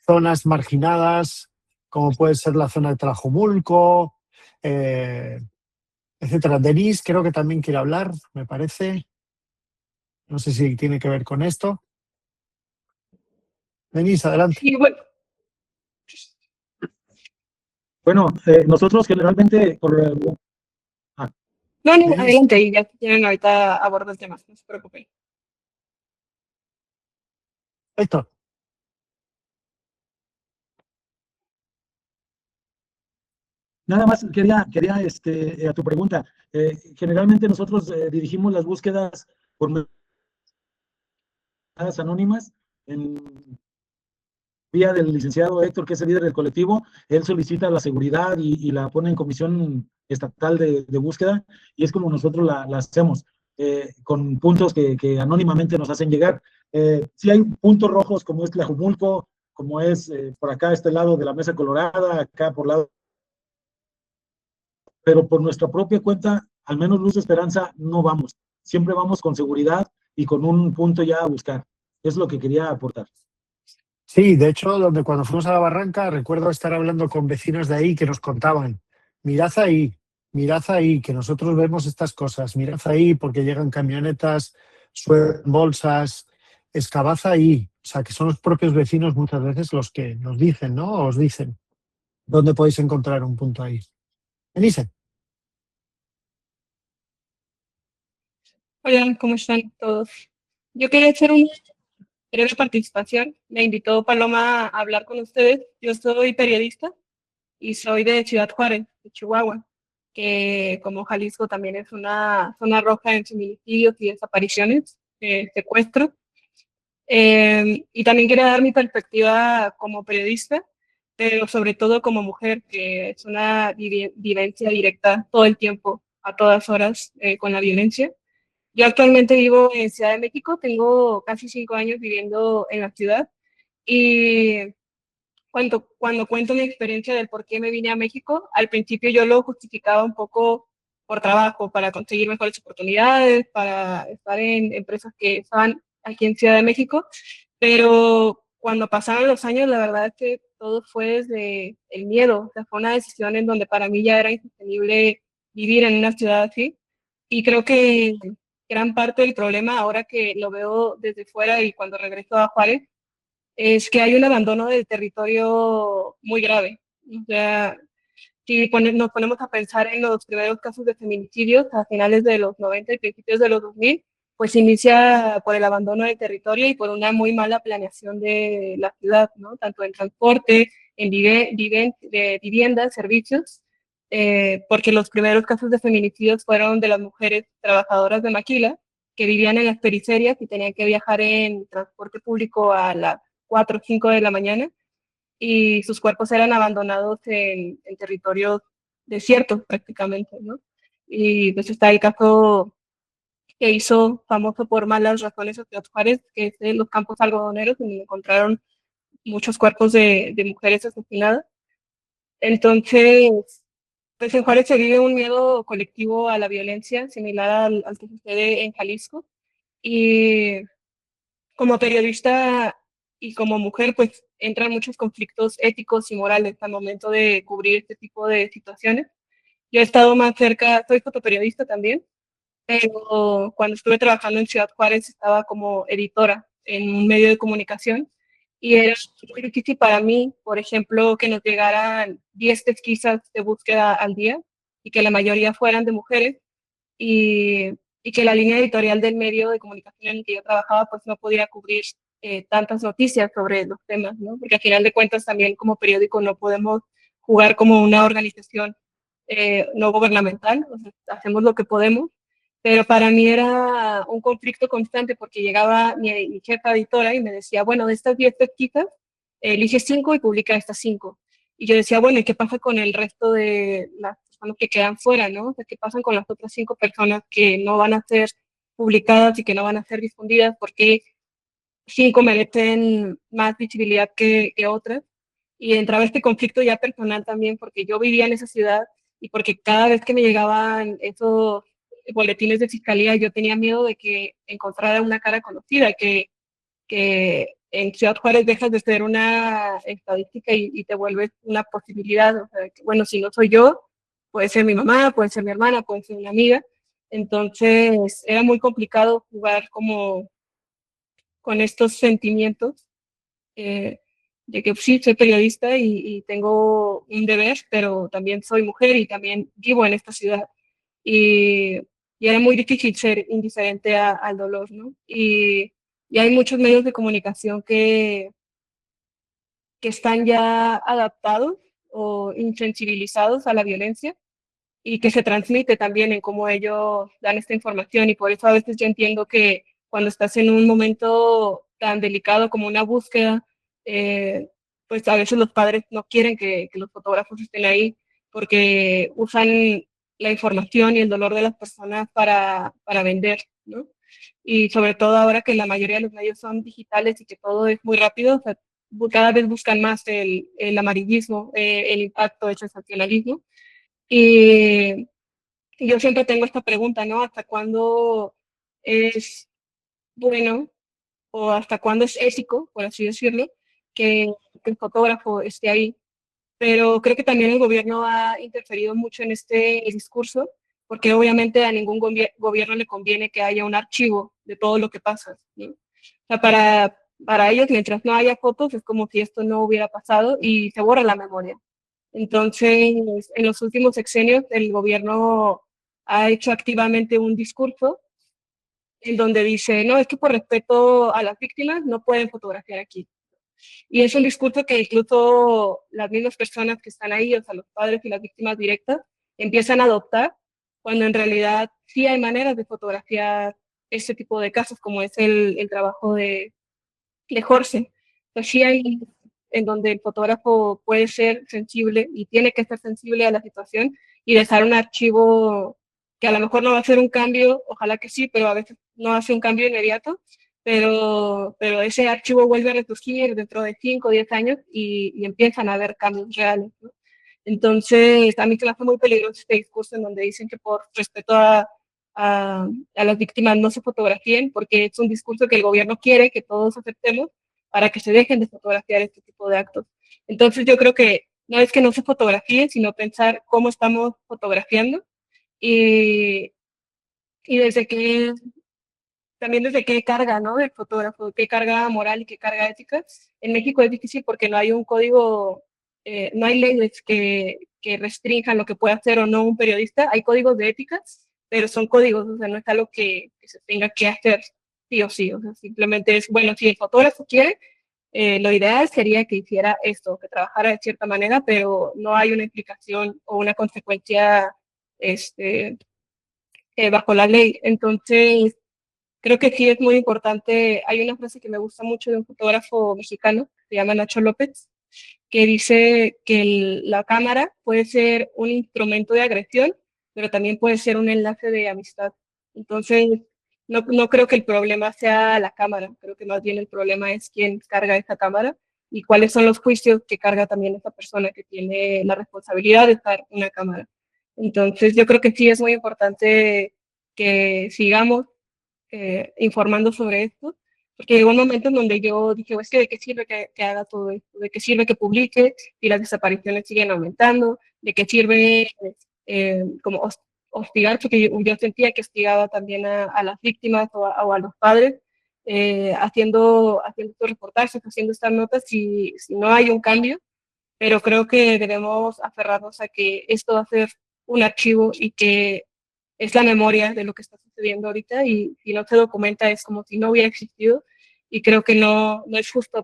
S1: zonas marginadas, como puede ser la zona de Tlajomulco, etcétera. Denise creo que también quiere hablar, me parece. No sé si tiene que ver con esto. Denise, adelante.
S6: Y bueno,
S4: Bueno, nosotros generalmente,
S6: no,
S1: Denise.
S6: adelante, y ya tienen ahorita abordo el tema, no se preocupen.
S1: Héctor.
S4: nada más quería a tu pregunta, generalmente nosotros dirigimos las búsquedas por medidas anónimas en vía del licenciado Héctor, que es el líder del colectivo. Él solicita la seguridad y la pone en comisión estatal de búsqueda, y es como nosotros la hacemos, con puntos que anónimamente nos hacen llegar. Sí hay puntos rojos, como es Tlajumulco, como es por acá, este lado de la Mesa Colorada, acá por lado, pero por nuestra propia cuenta, al menos Luz de Esperanza, no vamos. Siempre vamos con seguridad y con un punto ya a buscar. Es lo que quería aportar.
S1: Sí, de hecho, cuando fuimos a la barranca, recuerdo estar hablando con vecinos de ahí que nos contaban, mirad ahí, que nosotros vemos estas cosas, mirad ahí porque llegan camionetas, sueltan bolsas, excavad ahí. O sea, que son los propios vecinos muchas veces los que nos dicen, ¿no? Os dicen dónde podéis encontrar un punto ahí. Denise.
S6: Hola, ¿cómo están todos? Yo quería hacer una breve participación. Me invitó Paloma a hablar con ustedes. Yo soy periodista y soy de Ciudad Juárez, de Chihuahua, que como Jalisco también es una zona roja en feminicidios y desapariciones, secuestros. Y también quería dar mi perspectiva como periodista, pero sobre todo como mujer, que es una vivencia directa todo el tiempo, a todas horas, con la violencia. Yo actualmente vivo en Ciudad de México, tengo casi 5 años viviendo en la ciudad, y cuando cuento mi experiencia del por qué me vine a México, al principio yo lo justificaba un poco por trabajo, para conseguir mejores oportunidades, para estar en empresas que estaban aquí en Ciudad de México, pero cuando pasaron los años, la verdad es que todo fue desde el miedo. O sea, fue una decisión en donde para mí ya era insostenible vivir en una ciudad así. Y creo que gran parte del problema, ahora que lo veo desde fuera y cuando regreso a Juárez, es que hay un abandono del territorio muy grave. O sea, si nos ponemos a pensar en los primeros casos de feminicidios a finales de los 90 y principios de los 2000, pues inicia por el abandono del territorio y por una muy mala planeación de la ciudad, ¿no? Tanto en transporte, en de viviendas, servicios, porque los primeros casos de feminicidios fueron de las mujeres trabajadoras de maquila que vivían en las periferias y tenían que viajar en transporte público a las 4 o 5 de la mañana y sus cuerpos eran abandonados en territorios desiertos prácticamente, ¿no? Y pues está el caso que hizo famoso por malas razones a Ciudad Juárez, que es de los campos algodoneros, donde encontraron muchos cuerpos de mujeres asesinadas. Entonces, pues en Juárez se vive un miedo colectivo a la violencia, similar al que sucede en Jalisco. Y como periodista y como mujer, pues entran muchos conflictos éticos y morales al momento de cubrir este tipo de situaciones. Yo he estado más cerca, soy fotoperiodista también, pero cuando estuve trabajando en Ciudad Juárez estaba como editora en un medio de comunicación y era muy difícil para mí, por ejemplo, que nos llegaran 10 pesquisas de búsqueda al día y que la mayoría fueran de mujeres y, y que la línea editorial del medio de comunicación en el que yo trabajaba pues no podía cubrir tantas noticias sobre los temas, ¿no? Porque al final de cuentas también como periódico no podemos jugar como una organización no gubernamental, o sea, hacemos lo que podemos, pero para mí era un conflicto constante porque llegaba mi jefa editora y me decía, bueno, de estas 10 pesquisas, elige 5 y publica estas 5. Y yo decía, bueno, ¿y qué pasa con el resto de las personas que quedan fuera, ¿no? O sea, ¿qué pasa con las otras 5 personas que no van a ser publicadas y que no van a ser difundidas? Porque 5 merecen más visibilidad que otras. Y entraba este conflicto ya personal también, porque yo vivía en esa ciudad y porque cada vez que me llegaban esos boletines de fiscalía, yo tenía miedo de que encontrara una cara conocida, que en Ciudad Juárez dejas de ser una estadística y te vuelves una posibilidad. O sea, que, bueno, si no soy yo, puede ser mi mamá, puede ser mi hermana, puede ser una amiga. Entonces era muy complicado jugar como con estos sentimientos eh, de que sí, soy periodista y tengo un deber, pero también soy mujer y también vivo en esta ciudad. Y, y era muy difícil ser indiferente al dolor, ¿no? Y hay muchos medios de comunicación que están ya adaptados o insensibilizados a la violencia y que se transmite también en cómo ellos dan esta información. Y por eso a veces yo entiendo que cuando estás en un momento tan delicado como una búsqueda, eh, pues a veces los padres no quieren que los fotógrafos estén ahí porque usan la información y el dolor de las personas para vender, ¿no? Y sobre todo ahora que la mayoría de los medios son digitales y que todo es muy rápido, o sea, cada vez buscan más el amarillismo, el impacto, el sensacionalismo. Y yo siempre tengo esta pregunta, ¿no? ¿Hasta cuándo es bueno o hasta cuándo es ético, por así decirlo, que el fotógrafo esté ahí? Pero creo que también el gobierno ha interferido mucho en este discurso, porque obviamente a ningún gobierno le conviene que haya un archivo de todo lo que pasa, ¿no? O sea, para ellos, mientras no haya fotos, es como si esto no hubiera pasado y se borra la memoria. Entonces, en los últimos sexenios, el gobierno ha hecho activamente un discurso en donde dice, no, es que por respeto a las víctimas no pueden fotografiar aquí. Y es un discurso que incluso las mismas personas que están ahí, o sea, los padres y las víctimas directas, empiezan a adoptar, cuando en realidad sí hay maneras de fotografiar este tipo de casos, como es el trabajo de Jorge. Pues sí hay en donde el fotógrafo puede ser sensible y tiene que ser sensible a la situación y dejar un archivo que a lo mejor no va a hacer un cambio, ojalá que sí, pero a veces no hace un cambio inmediato, pero ese archivo vuelve a resurgir dentro de 5 o 10 años y empiezan a haber cambios reales, ¿no? Entonces, a mí se me hace muy peligroso este discurso en donde dicen que por respeto a las víctimas no se fotografíen, porque es un discurso que el gobierno quiere que todos aceptemos para que se dejen de fotografiar este tipo de actos. Entonces yo creo que no es que no se fotografíe, sino pensar cómo estamos fotografiando y, y también desde qué carga, ¿no? Del fotógrafo, qué carga moral y qué carga ética. En México es difícil porque no hay un código, no hay leyes que restrinjan lo que puede hacer o no un periodista. Hay códigos de ética, pero son códigos, o sea, no es algo que se tenga que hacer sí o sí. O sea, simplemente es, bueno, si el fotógrafo quiere, lo ideal sería que hiciera esto, que trabajara de cierta manera, pero no hay una implicación o una consecuencia bajo la ley. Entonces, creo que sí es muy importante. Hay una frase que me gusta mucho de un fotógrafo mexicano, se llama Nacho López, que dice que la cámara puede ser un instrumento de agresión, pero también puede ser un enlace de amistad. Entonces, no creo que el problema sea la cámara, creo que más bien el problema es quién carga esa cámara y cuáles son los juicios que carga también esa persona que tiene la responsabilidad de estar en una cámara. Entonces, yo creo que sí es muy importante que sigamos informando sobre esto, porque llegó un momento en donde yo dije, es que de qué sirve que haga todo esto, de qué sirve que publique si las desapariciones siguen aumentando, de qué sirve como hostigar, porque yo sentía que hostigaba también a las víctimas o a los padres, haciendo estos reportajes, haciendo estas notas, si no hay un cambio, pero creo que debemos aferrarnos a que esto va a ser un archivo y que es la memoria de lo que está sucediendo ahorita y si no se documenta es como si no hubiera existido y creo que no es justo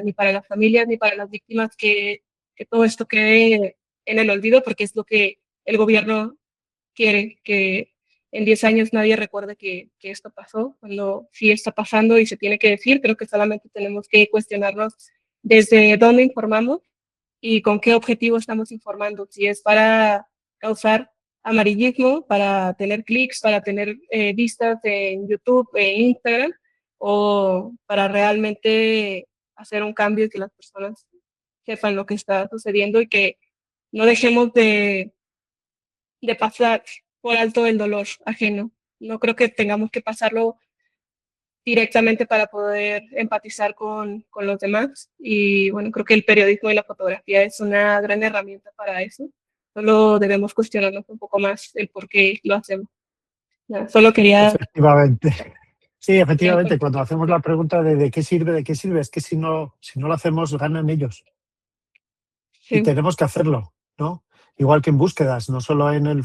S6: ni para las familias ni para las víctimas que todo esto quede en el olvido porque es lo que el gobierno quiere, que en 10 años nadie recuerde que esto pasó, cuando sí está pasando y se tiene que decir. Creo que solamente tenemos que cuestionarnos desde dónde informamos y con qué objetivo estamos informando, si es para causar amarillismo, para tener clics, para tener vistas en YouTube, en Instagram, o para realmente hacer un cambio y que las personas sepan lo que está sucediendo y que no dejemos de pasar por alto el dolor ajeno. No creo que tengamos que pasarlo directamente para poder empatizar con los demás. Y bueno, creo que el periodismo y la fotografía es una gran herramienta para eso. Solo debemos cuestionarnos un poco más el por qué lo hacemos. Ya, solo quería...
S1: Efectivamente. Sí, efectivamente, cuando hacemos la pregunta de qué sirve, es que si no lo hacemos, ganan ellos.
S6: Sí.
S1: Y tenemos que hacerlo, ¿no? Igual que en búsquedas, no solo en el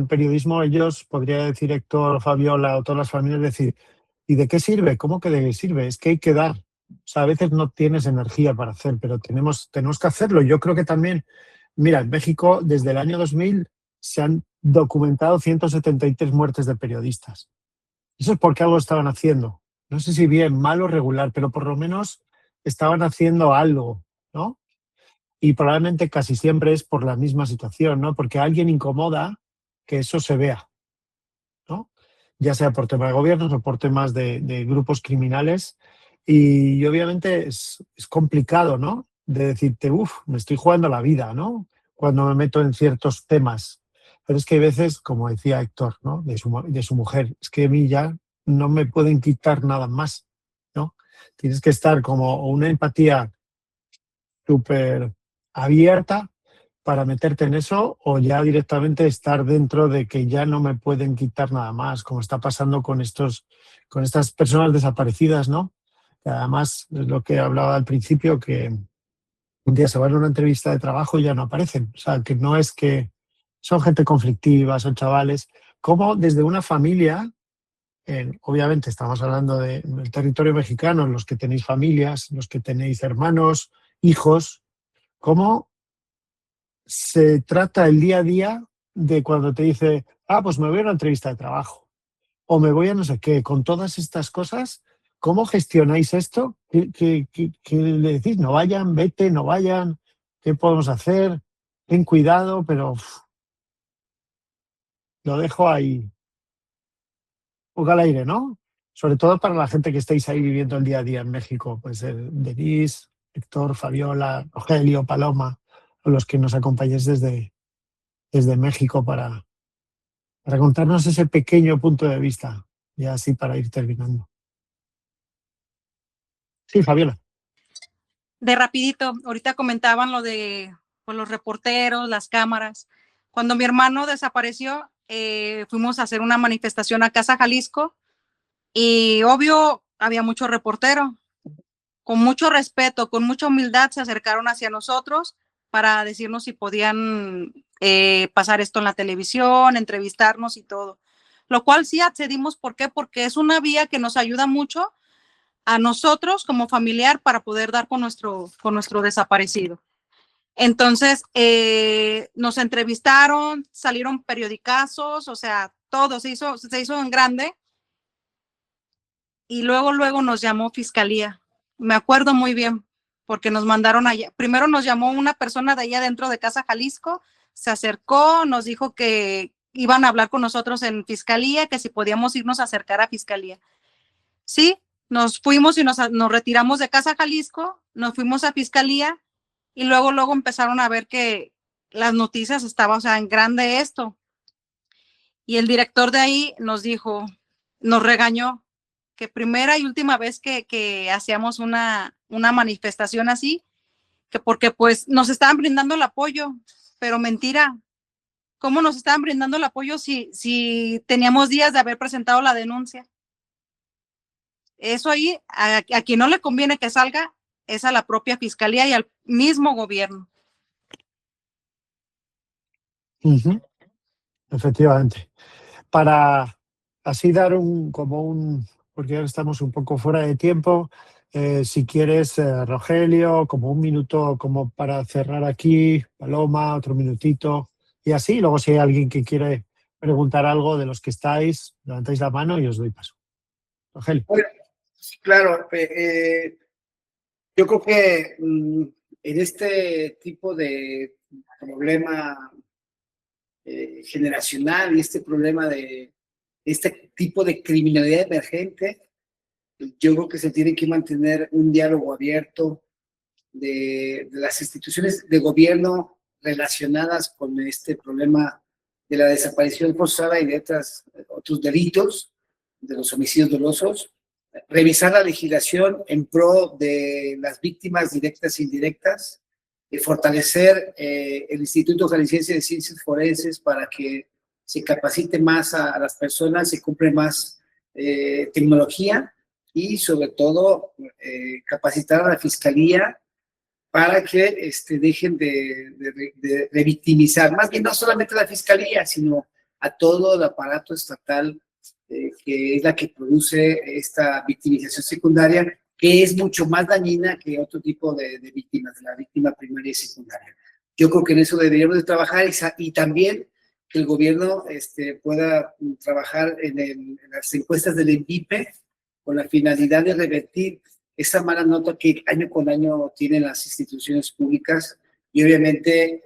S1: periodismo, ellos, podría decir Héctor, Fabiola o todas las familias, decir, ¿y de qué sirve? ¿Cómo que de qué sirve? Es que hay que dar. O sea, a veces no tienes energía para hacer, pero tenemos que hacerlo. Yo creo que también, mira, en México desde el año 2000 se han documentado 173 muertes de periodistas. Eso es porque algo estaban haciendo. No sé si bien, mal o regular, pero por lo menos estaban haciendo algo, ¿no? Y probablemente casi siempre es por la misma situación, ¿no? Porque a alguien incomoda que eso se vea, ¿no? Ya sea por temas de gobiernos o por temas de grupos criminales. Y obviamente es complicado, ¿no? De decirte, me estoy jugando la vida, ¿no? Cuando me meto en ciertos temas. Pero es que hay veces, como decía Héctor, ¿no? De su mujer, es que a mí ya no me pueden quitar nada más, ¿no? Tienes que estar como una empatía súper abierta para meterte en eso o ya directamente estar dentro de que ya no me pueden quitar nada más, como está pasando con estas personas desaparecidas, ¿no? Que además es lo que hablaba al principio, que un día se van a una entrevista de trabajo y ya no aparecen. O sea, que no es que son gente conflictiva, son chavales, como desde una familia, obviamente estamos hablando del territorio mexicano, los que tenéis familias, los que tenéis hermanos, hijos, cómo se trata el día a día de cuando te dice, pues me voy a una entrevista de trabajo o me voy a no sé qué, con todas estas cosas, ¿cómo gestionáis esto? ¿Qué le decís? No vayan, vete, no vayan, ¿qué podemos hacer? Ten cuidado, pero lo dejo ahí, un poco al aire, ¿no? Sobre todo para la gente que estáis ahí viviendo el día a día en México, pues Denise, Héctor, Fabiola, Rogelio, Paloma, o los que nos acompañéis desde México para contarnos ese pequeño punto de vista, ya así para ir terminando. Sí, Fabiola.
S5: de rapidito, ahorita comentaban lo de pues, los reporteros, las cámaras. Cuando mi hermano desapareció, fuimos a hacer una manifestación a Casa Jalisco y obvio había mucho reportero. Con mucho respeto, con mucha humildad se acercaron hacia nosotros para decirnos si podían pasar esto en la televisión, entrevistarnos y todo. Lo cual sí accedimos, ¿por qué? Porque es una vía que nos ayuda mucho a nosotros como familiar para poder dar con nuestro desaparecido. Entonces, nos entrevistaron, salieron periodicazos, o sea, todo se hizo en grande. Y luego nos llamó Fiscalía. Me acuerdo muy bien, porque nos mandaron allá. Primero nos llamó una persona de allá dentro de Casa Jalisco, se acercó, nos dijo que iban a hablar con nosotros en Fiscalía, que si podíamos irnos a acercar a Fiscalía. Sí, nos fuimos y nos retiramos de Casa Jalisco, nos fuimos a Fiscalía y luego empezaron a ver que las noticias estaban, o sea, en grande esto. Y el director de ahí nos dijo, nos regañó, que primera y última vez que hacíamos una manifestación así, que porque pues nos estaban brindando el apoyo, pero mentira. ¿Cómo nos estaban brindando el apoyo si teníamos días de haber presentado la denuncia? Eso ahí, a quien no le conviene que salga, es a la propia Fiscalía y al mismo gobierno.
S1: Efectivamente. Para así dar porque ahora estamos un poco fuera de tiempo, si quieres, Rogelio, como un minuto como para cerrar aquí, Paloma, otro minutito, y así, luego si hay alguien que quiere preguntar algo de los que estáis, levantáis la mano y os doy paso. Rogelio.
S3: Bueno, claro, yo creo que en este tipo de problema generacional y este problema de este tipo de criminalidad emergente, yo creo que se tiene que mantener un diálogo abierto de las instituciones de gobierno relacionadas con este problema de la desaparición forzada y de otros delitos, de los homicidios dolosos, revisar la legislación en pro de las víctimas directas e indirectas, fortalecer el Instituto Jalisciense de Ciencias Forenses para que se capacite más a las personas, se compre más tecnología y sobre todo capacitar a la Fiscalía para que dejen de victimizar, más bien no solamente a la Fiscalía, sino a todo el aparato estatal que es la que produce esta victimización secundaria, que es mucho más dañina que otro tipo de víctimas, la víctima primaria y secundaria. Yo creo que en eso deberíamos de trabajar y también que el gobierno pueda trabajar en las encuestas del INVIPE con la finalidad de revertir esa mala nota que año con año tienen las instituciones públicas y obviamente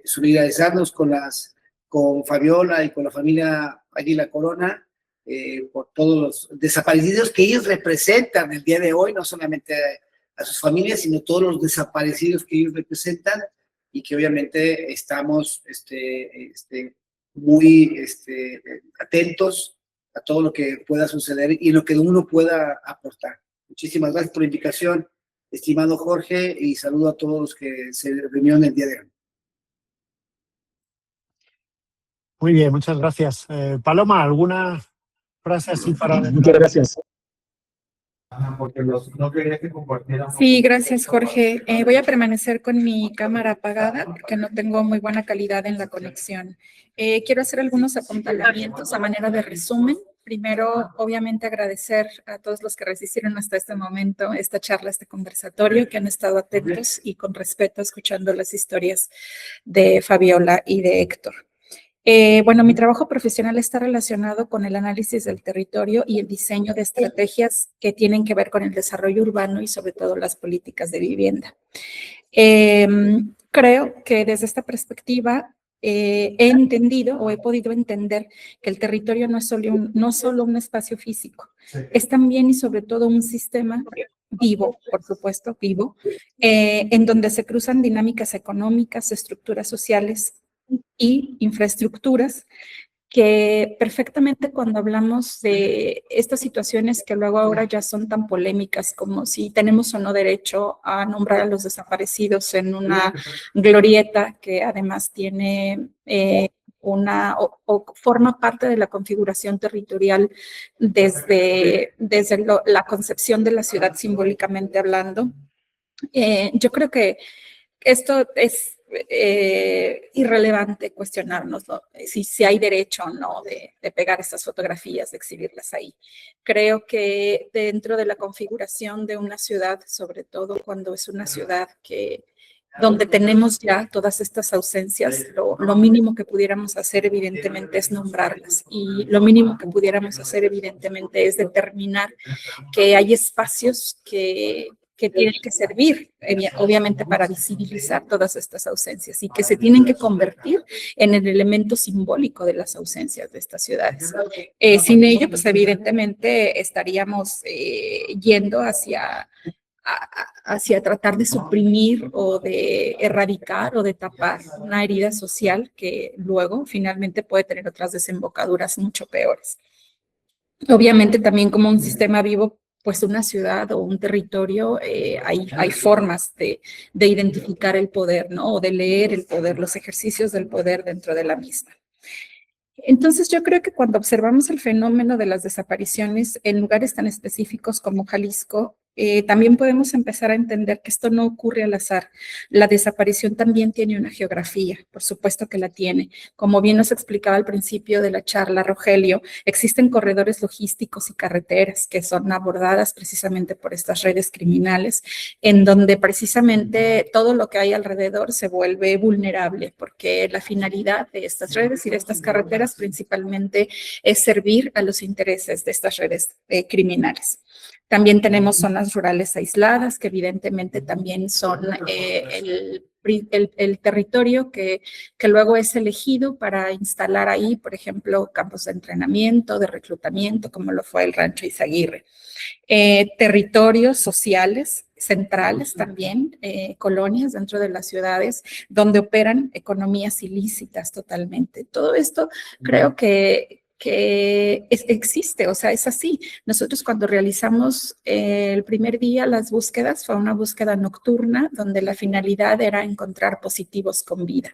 S3: solidarizarnos con Fabiola y con la familia Águila Corona por todos los desaparecidos que ellos representan el día de hoy, no solamente a sus familias, sino todos los desaparecidos que ellos representan y que obviamente estamos muy atentos a todo lo que pueda suceder y lo que uno pueda aportar. Muchísimas gracias por la invitación, estimado Jorge, y saludo a todos los que se reunieron el día de hoy.
S1: Muy bien, muchas gracias. Paloma, ¿alguna frase así para...?
S4: Muchas gracias.
S2: Sí, gracias, Jorge. Voy a permanecer con mi cámara apagada porque no tengo muy buena calidad en la conexión. Quiero hacer algunos apuntamientos a manera de resumen. Primero, obviamente, agradecer a todos los que resistieron hasta este momento esta charla, este conversatorio, que han estado atentos y con respeto escuchando las historias de Fabiola y de Héctor. Bueno, mi trabajo profesional está relacionado con el análisis del territorio y el diseño de estrategias que tienen que ver con el desarrollo urbano y sobre todo las políticas de vivienda. Creo que desde esta perspectiva he entendido o he podido entender que el territorio no es solo un espacio físico, es también y sobre todo un sistema vivo, por supuesto, vivo, en donde se cruzan dinámicas económicas, estructuras sociales y infraestructuras que perfectamente cuando hablamos de estas situaciones que luego ahora ya son tan polémicas como si tenemos o no derecho a nombrar a los desaparecidos en una glorieta que además tiene o forma parte de la configuración territorial desde la concepción de la ciudad simbólicamente hablando. Yo creo que esto es irrelevante cuestionarnos, ¿no? Si hay derecho o no de pegar estas fotografías, de exhibirlas ahí. Creo que dentro de la configuración de una ciudad, sobre todo cuando es una ciudad donde tenemos ya todas estas ausencias, lo mínimo que pudiéramos hacer evidentemente es nombrarlas, y lo mínimo que pudiéramos hacer evidentemente es determinar que hay espacios que tienen que servir, obviamente, para visibilizar todas estas ausencias y que se tienen que convertir en el elemento simbólico de las ausencias de estas ciudades. Sin ello, pues evidentemente estaríamos yendo hacia tratar de suprimir o de erradicar o de tapar una herida social que luego finalmente puede tener otras desembocaduras mucho peores. Obviamente también como un sistema vivo, pues una ciudad o un territorio, hay formas de identificar el poder, ¿no? O de leer el poder, los ejercicios del poder dentro de la misma. Entonces, yo creo que cuando observamos el fenómeno de las desapariciones en lugares tan específicos como Jalisco, también podemos empezar a entender que esto no ocurre al azar. La desaparición también tiene una geografía, por supuesto que la tiene. Como bien nos explicaba al principio de la charla Rogelio, existen corredores logísticos y carreteras que son abordadas precisamente por estas redes criminales, en donde precisamente todo lo que hay alrededor se vuelve vulnerable, porque la finalidad de estas redes y de estas carreteras principalmente es servir a los intereses de estas redes criminales. También tenemos zonas rurales aisladas, que evidentemente también son el territorio que luego es elegido para instalar ahí, por ejemplo, campos de entrenamiento, de reclutamiento, como lo fue el Rancho Izaguirre. Territorios sociales centrales también, colonias dentro de las ciudades donde operan economías ilícitas totalmente. Todo esto creo que existe, o sea, es así. Nosotros cuando realizamos el primer día las búsquedas, fue una búsqueda nocturna donde la finalidad era encontrar positivos con vida.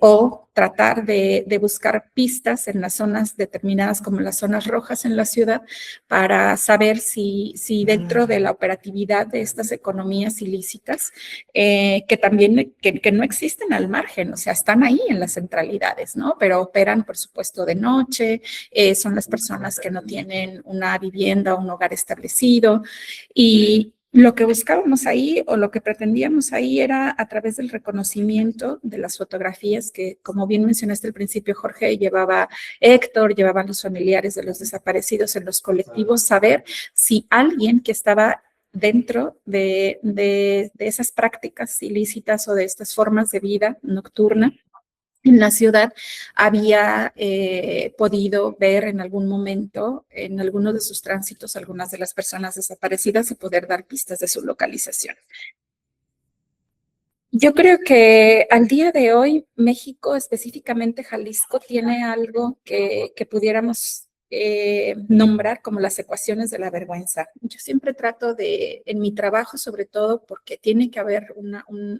S2: O tratar de buscar pistas en las zonas determinadas como las zonas rojas en la ciudad para saber si dentro de la operatividad de estas economías ilícitas, que también que no existen al margen, o sea, están ahí en las centralidades, ¿no? Pero operan, por supuesto, de noche, son las personas que no tienen una vivienda o un hogar establecido, y lo que buscábamos ahí o lo que pretendíamos ahí era a través del reconocimiento de las fotografías que, como bien mencionaste al principio, Jorge, llevaba Héctor, llevaban los familiares de los desaparecidos en los colectivos, saber si alguien que estaba dentro de esas prácticas ilícitas o de estas formas de vida nocturna en la ciudad había podido ver en algún momento, en alguno de sus tránsitos, algunas de las personas desaparecidas y poder dar pistas de su localización. Yo creo que al día de hoy, México, específicamente Jalisco, tiene algo que pudiéramos nombrar como las ecuaciones de la vergüenza. Yo siempre trato de, en mi trabajo sobre todo, porque tiene que haber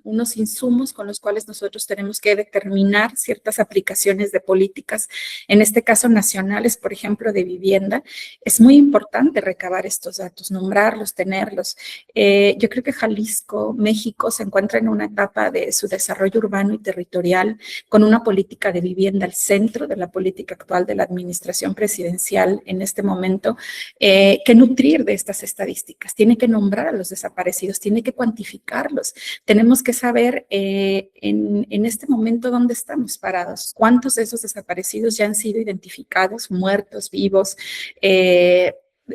S2: unos insumos con los cuales nosotros tenemos que determinar ciertas aplicaciones de políticas, en este caso nacionales, por ejemplo, de vivienda. Es muy importante recabar estos datos, nombrarlos, tenerlos. Yo creo que Jalisco, México, se encuentra en una etapa de su desarrollo urbano y territorial con una política de vivienda al centro de la política actual de la administración presidencial en este momento, que nutrir de estas estadísticas, tiene que nombrar a los desaparecidos, tiene que cuantificarlos, tenemos que saber en este momento dónde estamos parados, cuántos de esos desaparecidos ya han sido identificados, muertos, vivos,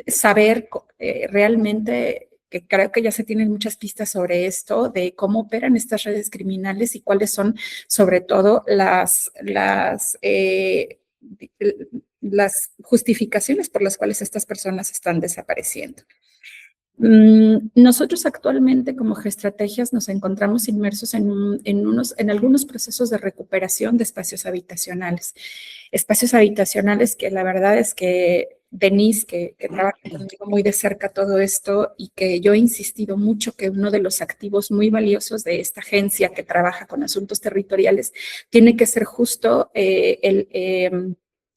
S2: saber realmente, que creo que ya se tienen muchas pistas sobre esto, de cómo operan estas redes criminales y cuáles son sobre todo las justificaciones por las cuales estas personas están desapareciendo. Nosotros actualmente como Geoestrategias nos encontramos inmersos en algunos procesos de recuperación de espacios habitacionales. Espacios habitacionales que la verdad es que Denise, que trabaja conmigo muy de cerca todo esto y que yo he insistido mucho que uno de los activos muy valiosos de esta agencia que trabaja con asuntos territoriales tiene que ser justo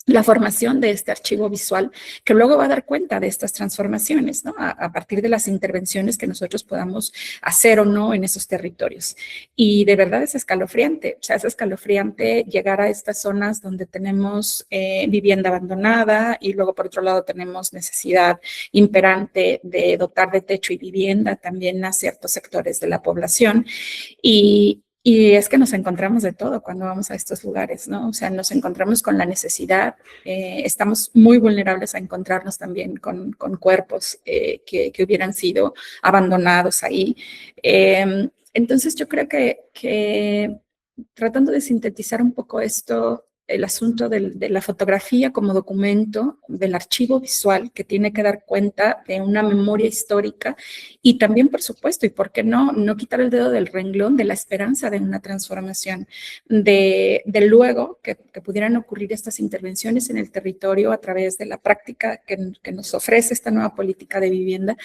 S2: la formación de este archivo visual que luego va a dar cuenta de estas transformaciones, ¿no? A partir de las intervenciones que nosotros podamos hacer o no en esos territorios. Y de verdad es escalofriante, o sea, es escalofriante llegar a estas zonas donde tenemos vivienda abandonada y luego por otro lado tenemos necesidad imperante de dotar de techo y vivienda también a ciertos sectores de la población. Y es que nos encontramos de todo cuando vamos a estos lugares, ¿no? O sea, nos encontramos con la necesidad, estamos muy vulnerables a encontrarnos también con cuerpos que hubieran sido abandonados ahí. Entonces yo creo que tratando de sintetizar un poco esto, el asunto de la fotografía como documento, del archivo visual que tiene que dar cuenta de una memoria histórica y también, por supuesto, y por qué no quitar el dedo del renglón de la esperanza de una transformación, de luego que pudieran ocurrir estas intervenciones en el territorio a través de la práctica que nos ofrece esta nueva política de vivienda,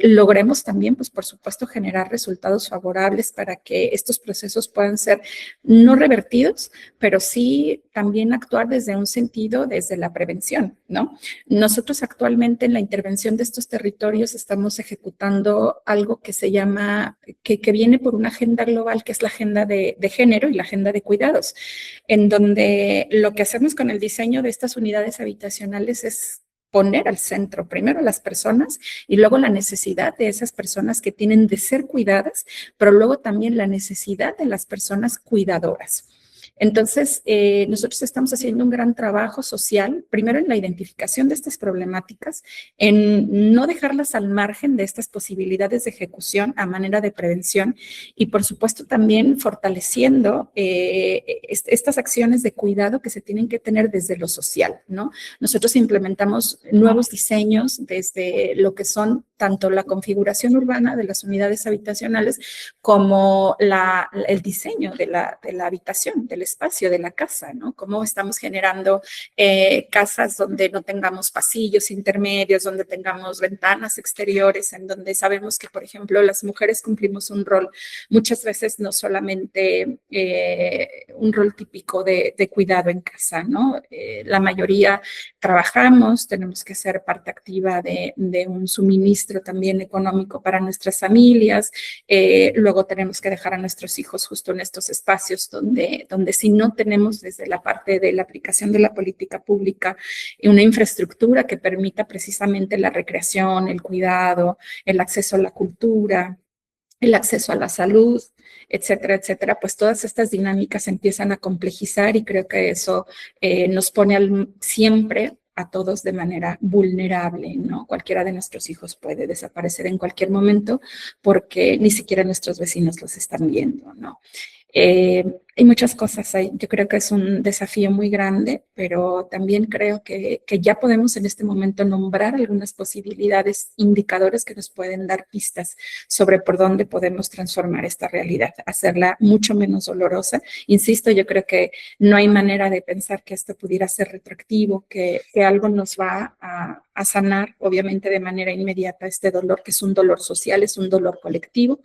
S2: logremos también, pues por supuesto, generar resultados favorables para que estos procesos puedan ser no revertidos, pero sí también actuar desde un sentido, desde la prevención, ¿no? Nosotros actualmente en la intervención de estos territorios estamos ejecutando algo que se llama, que viene por una agenda global, que es la agenda de género y la agenda de cuidados, en donde lo que hacemos con el diseño de estas unidades habitacionales es poner al centro primero a las personas y luego la necesidad de esas personas que tienen de ser cuidadas, pero luego también la necesidad de las personas cuidadoras. Entonces, nosotros estamos haciendo un gran trabajo social, primero en la identificación de estas problemáticas, en no dejarlas al margen de estas posibilidades de ejecución a manera de prevención y, por supuesto, también fortaleciendo estas acciones de cuidado que se tienen que tener desde lo social, ¿no? Nosotros implementamos nuevos diseños desde lo que son tanto la configuración urbana de las unidades habitacionales como el diseño de la habitación, del espacio de la casa, ¿no? Cómo estamos generando casas donde no tengamos pasillos intermedios, donde tengamos ventanas exteriores, en donde sabemos que, por ejemplo, las mujeres cumplimos un rol muchas veces no solamente un rol típico de cuidado en casa, ¿no? La mayoría trabajamos, tenemos que ser parte activa de un suministro también económico para nuestras familias, luego tenemos que dejar a nuestros hijos justo en estos espacios donde si no tenemos desde la parte de la aplicación de la política pública una infraestructura que permita precisamente la recreación, el cuidado, el acceso a la cultura, el acceso a la salud, etcétera, etcétera, pues todas estas dinámicas empiezan a complejizar y creo que eso nos pone siempre a todos de manera vulnerable, ¿no? Cualquiera de nuestros hijos puede desaparecer en cualquier momento porque ni siquiera nuestros vecinos los están viendo, ¿no? Hay muchas cosas ahí. Yo creo que es un desafío muy grande, pero también creo que ya podemos en este momento nombrar algunas posibilidades, indicadores que nos pueden dar pistas sobre por dónde podemos transformar esta realidad, hacerla mucho menos dolorosa. Insisto, yo creo que no hay manera de pensar que esto pudiera ser retroactivo, que algo nos va a sanar, obviamente de manera inmediata, este dolor, que es un dolor social, es un dolor colectivo,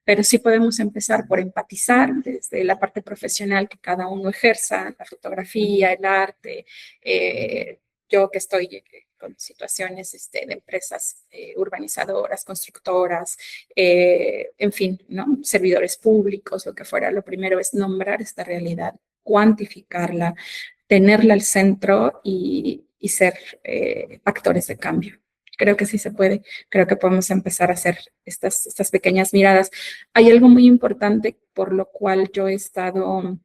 S2: pero sí podemos empezar por empatizar desde la parte profesional que cada uno ejerza, la fotografía, el arte, yo que estoy con situaciones de empresas urbanizadoras, constructoras, en fin, ¿no? Servidores públicos, lo que fuera. Lo primero es nombrar esta realidad, cuantificarla, tenerla al centro y ser actores de cambio. Creo que sí se puede, creo que podemos empezar a hacer estas pequeñas miradas. Hay algo muy importante por lo cual yo he estado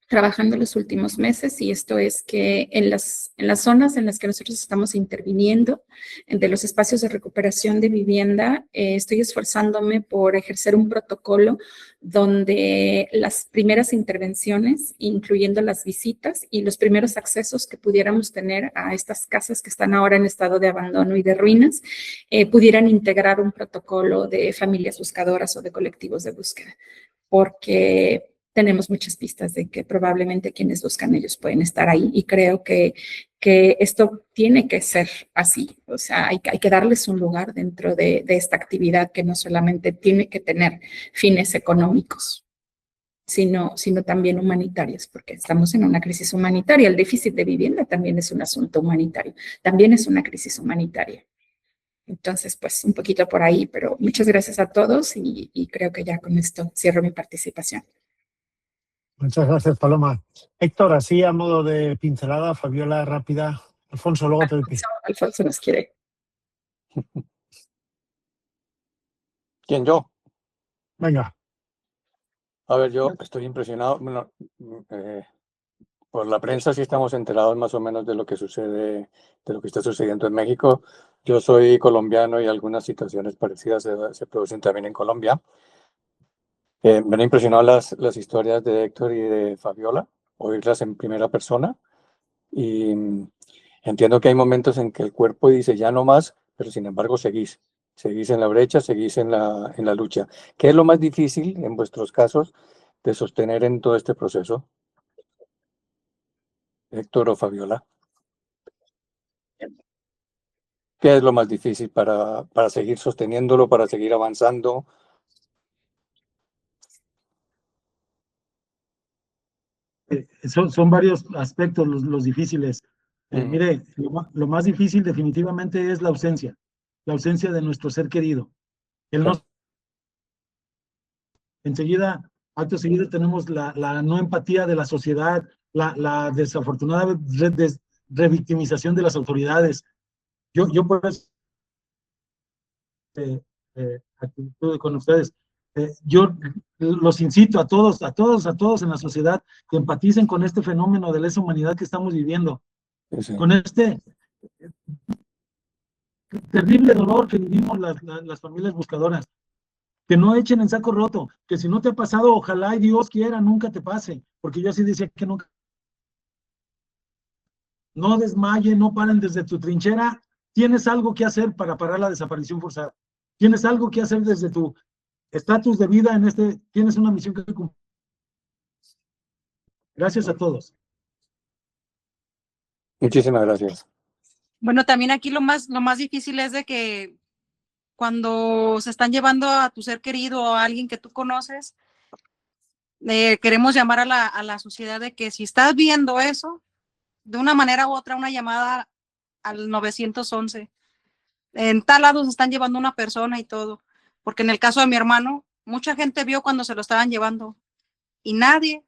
S2: trabajando los últimos meses, y esto es que en las zonas en las que nosotros estamos interviniendo, de los espacios de recuperación de vivienda, estoy esforzándome por ejercer un protocolo donde las primeras intervenciones, incluyendo las visitas y los primeros accesos que pudiéramos tener a estas casas que están ahora en estado de abandono y de ruinas, pudieran integrar un protocolo de familias buscadoras o de colectivos de búsqueda, porque tenemos muchas pistas de que probablemente quienes buscan ellos pueden estar ahí, y creo que esto tiene que ser así. O sea, hay que darles un lugar dentro de esta actividad que no solamente tiene que tener fines económicos, sino también humanitarios, porque estamos en una crisis humanitaria. El déficit de vivienda también es un asunto humanitario, también es una crisis humanitaria. Entonces, pues un poquito por ahí, pero muchas gracias a todos y creo que ya con esto cierro mi participación.
S1: Muchas gracias, Paloma. Héctor, así a modo de pincelada, Fabiola, rápida. Alfonso, luego te doy pie.
S2: Alfonso nos quiere.
S7: ¿Quién, yo?
S1: Venga.
S7: A ver, yo estoy impresionado. Bueno, por la prensa sí estamos enterados más o menos de lo que sucede, de lo que está sucediendo en México. Yo soy colombiano y algunas situaciones parecidas se producen también en Colombia. Me han impresionado las historias de Héctor y de Fabiola, oírlas en primera persona. Y entiendo que hay momentos en que el cuerpo dice ya no más, pero sin embargo seguís en la brecha, seguís en la lucha. ¿Qué es lo más difícil en vuestros casos de sostener en todo este proceso? Héctor o Fabiola. ¿Qué es lo más difícil para seguir sosteniéndolo, para seguir avanzando?
S4: Son varios aspectos los difíciles. Mire, lo más difícil definitivamente es la ausencia de nuestro ser querido. Enseguida, acto seguido, tenemos la no empatía de la sociedad, la desafortunada revictimización de las autoridades. Yo por eso, actitud con ustedes, yo los incito a todos en la sociedad que empaticen con este fenómeno de lesa humanidad que estamos viviendo,
S7: Sí.
S4: con este terrible dolor que vivimos las familias buscadoras. Que no echen en saco roto, que si no te ha pasado, ojalá y Dios quiera, nunca te pase, porque yo así decía que nunca. No desmayen, no paren desde tu trinchera. Tienes algo que hacer para parar la desaparición forzada. Tienes algo que hacer desde tu estatus de vida tienes una misión que cumplir. Gracias a todos.
S7: Muchísimas gracias.
S5: Bueno, también aquí lo más difícil es de que cuando se están llevando a tu ser querido o a alguien que tú conoces, queremos llamar a la sociedad de que si estás viendo eso, de una manera u otra, una llamada al 911. En tal lado se están llevando una persona y todo, porque en el caso de mi hermano, mucha gente vio cuando se lo estaban llevando y nadie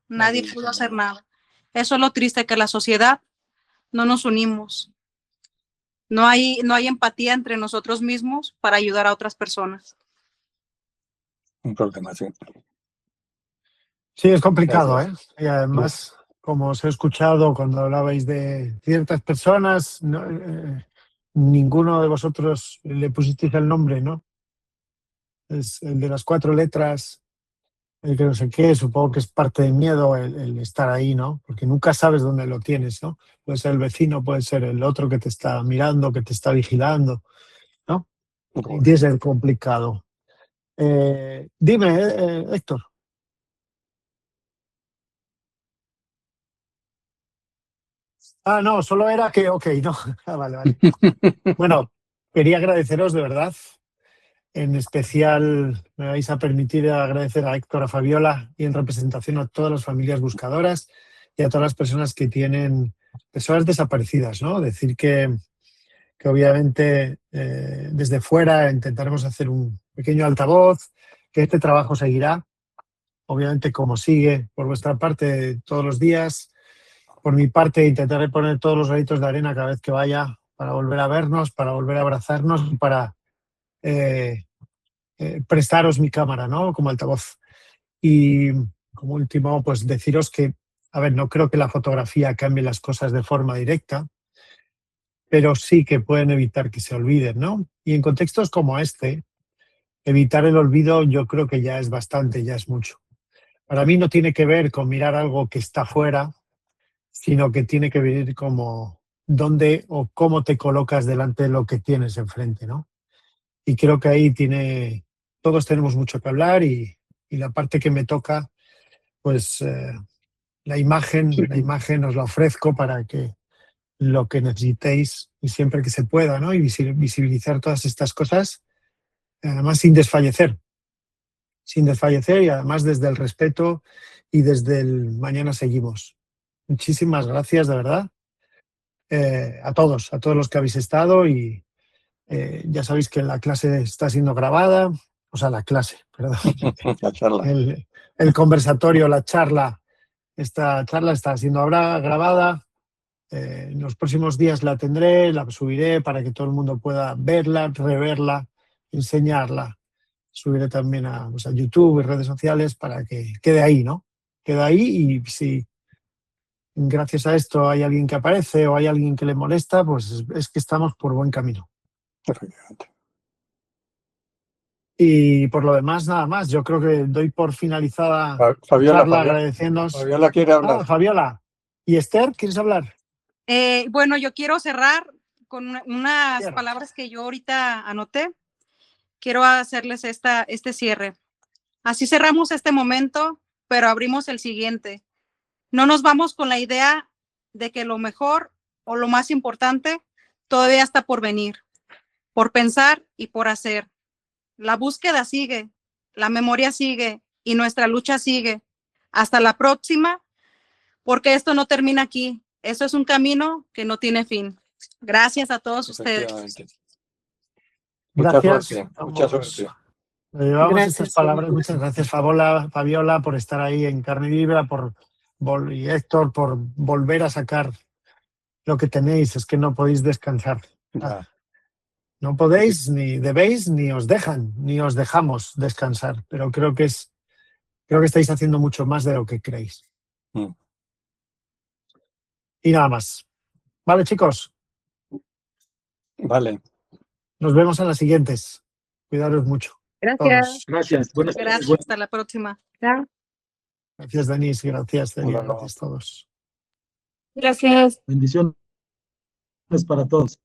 S5: pudo hacer nada. Eso es lo triste, que la sociedad no nos unimos. No hay empatía entre nosotros mismos para ayudar a otras personas.
S7: Un problema, sí.
S1: Sí, es complicado,
S7: Gracias.
S1: ¿eh? Y además, como os he escuchado cuando hablabais de ciertas personas, ninguno de vosotros le pusisteis el nombre, ¿no? Es el de las 4 letras, el que no sé qué, supongo que es parte del miedo el estar ahí, ¿no? Porque nunca sabes dónde lo tienes, ¿no? Puede ser el vecino, puede ser el otro que te está mirando, que te está vigilando, ¿no? Y tiene que ser complicado. Dime, Héctor. No, solo era que, ok, no. Vale. Bueno, quería agradeceros de verdad. En especial me vais a permitir agradecer a Héctor, a Fabiola y en representación a todas las familias buscadoras y a todas las personas que tienen personas desaparecidas, ¿no? Decir que obviamente desde fuera intentaremos hacer un pequeño altavoz, que este trabajo seguirá, obviamente como sigue por vuestra parte todos los días. Por mi parte intentaré poner todos los granitos de arena cada vez que vaya para volver a vernos, para volver a abrazarnos y para prestaros mi cámara, ¿no? Como altavoz. Y como último, pues deciros que a ver, no creo que la fotografía cambie las cosas de forma directa, pero sí que pueden evitar que se olviden, ¿no? Y en contextos como este, evitar el olvido yo creo que ya es bastante, ya es mucho. Para mí no tiene que ver con mirar algo que está fuera, sino que tiene que ver como dónde o cómo te colocas delante de lo que tienes enfrente, ¿no? Y creo que ahí todos tenemos mucho que hablar y la parte que me toca, pues la imagen os la ofrezco para que lo que necesitéis y siempre que se pueda, ¿no? Y visibilizar todas estas cosas, además sin desfallecer y además desde el respeto y desde el mañana seguimos. Muchísimas gracias, de verdad, a todos los que habéis estado y ya sabéis que la clase está siendo grabada, o sea, la clase, perdón.
S7: La charla.
S1: El conversatorio, la charla, esta charla está siendo ahora grabada. En los próximos días la tendré, la subiré para que todo el mundo pueda verla, reverla, enseñarla. Subiré también a YouTube y redes sociales para que quede ahí, ¿no? Quede ahí y si gracias a esto hay alguien que aparece o hay alguien que le molesta, pues es que estamos por buen camino.
S7: Efectivamente.
S1: Y por lo demás, nada más. Yo creo que doy por finalizada la charla agradeciéndonos.
S7: Fabiola quiere hablar.
S1: Fabiola. ¿Y Esther, quieres hablar?
S5: Bueno, yo quiero cerrar con unas
S1: Cierra.
S5: palabras que yo ahorita anoté. Quiero hacerles este cierre. Así cerramos este momento, pero abrimos el siguiente. No nos vamos con la idea de que lo mejor o lo más importante todavía está por venir, por pensar y por hacer. La búsqueda sigue, la memoria sigue y nuestra lucha sigue. Hasta la próxima, porque esto no termina aquí. Eso es un camino que no tiene fin. Gracias a todos ustedes.
S7: Efectivamente.
S1: Gracias.
S7: Mucha suerte.
S1: Llevamos
S2: Gracias,
S1: estas palabras. Muchas gracias, Fabiola, por estar ahí en carne viva, y Héctor, por volver a sacar lo que tenéis. Es que no podéis descansar.
S7: Ya.
S1: No podéis, ni debéis, ni os dejan, ni os dejamos descansar. Pero creo que estáis haciendo mucho más de lo que creéis.
S7: Mm.
S1: Y nada más. Vale, chicos.
S7: Vale.
S1: Nos vemos en las siguientes. Cuidaros mucho.
S2: Gracias.
S1: Todos.
S4: Gracias. Buenas tardes.
S5: Gracias, hasta la próxima.
S2: Chao.
S1: Gracias, Denise. Gracias, Delia.
S7: Hola.
S1: Gracias a todos.
S6: Gracias.
S4: Bendiciones para todos.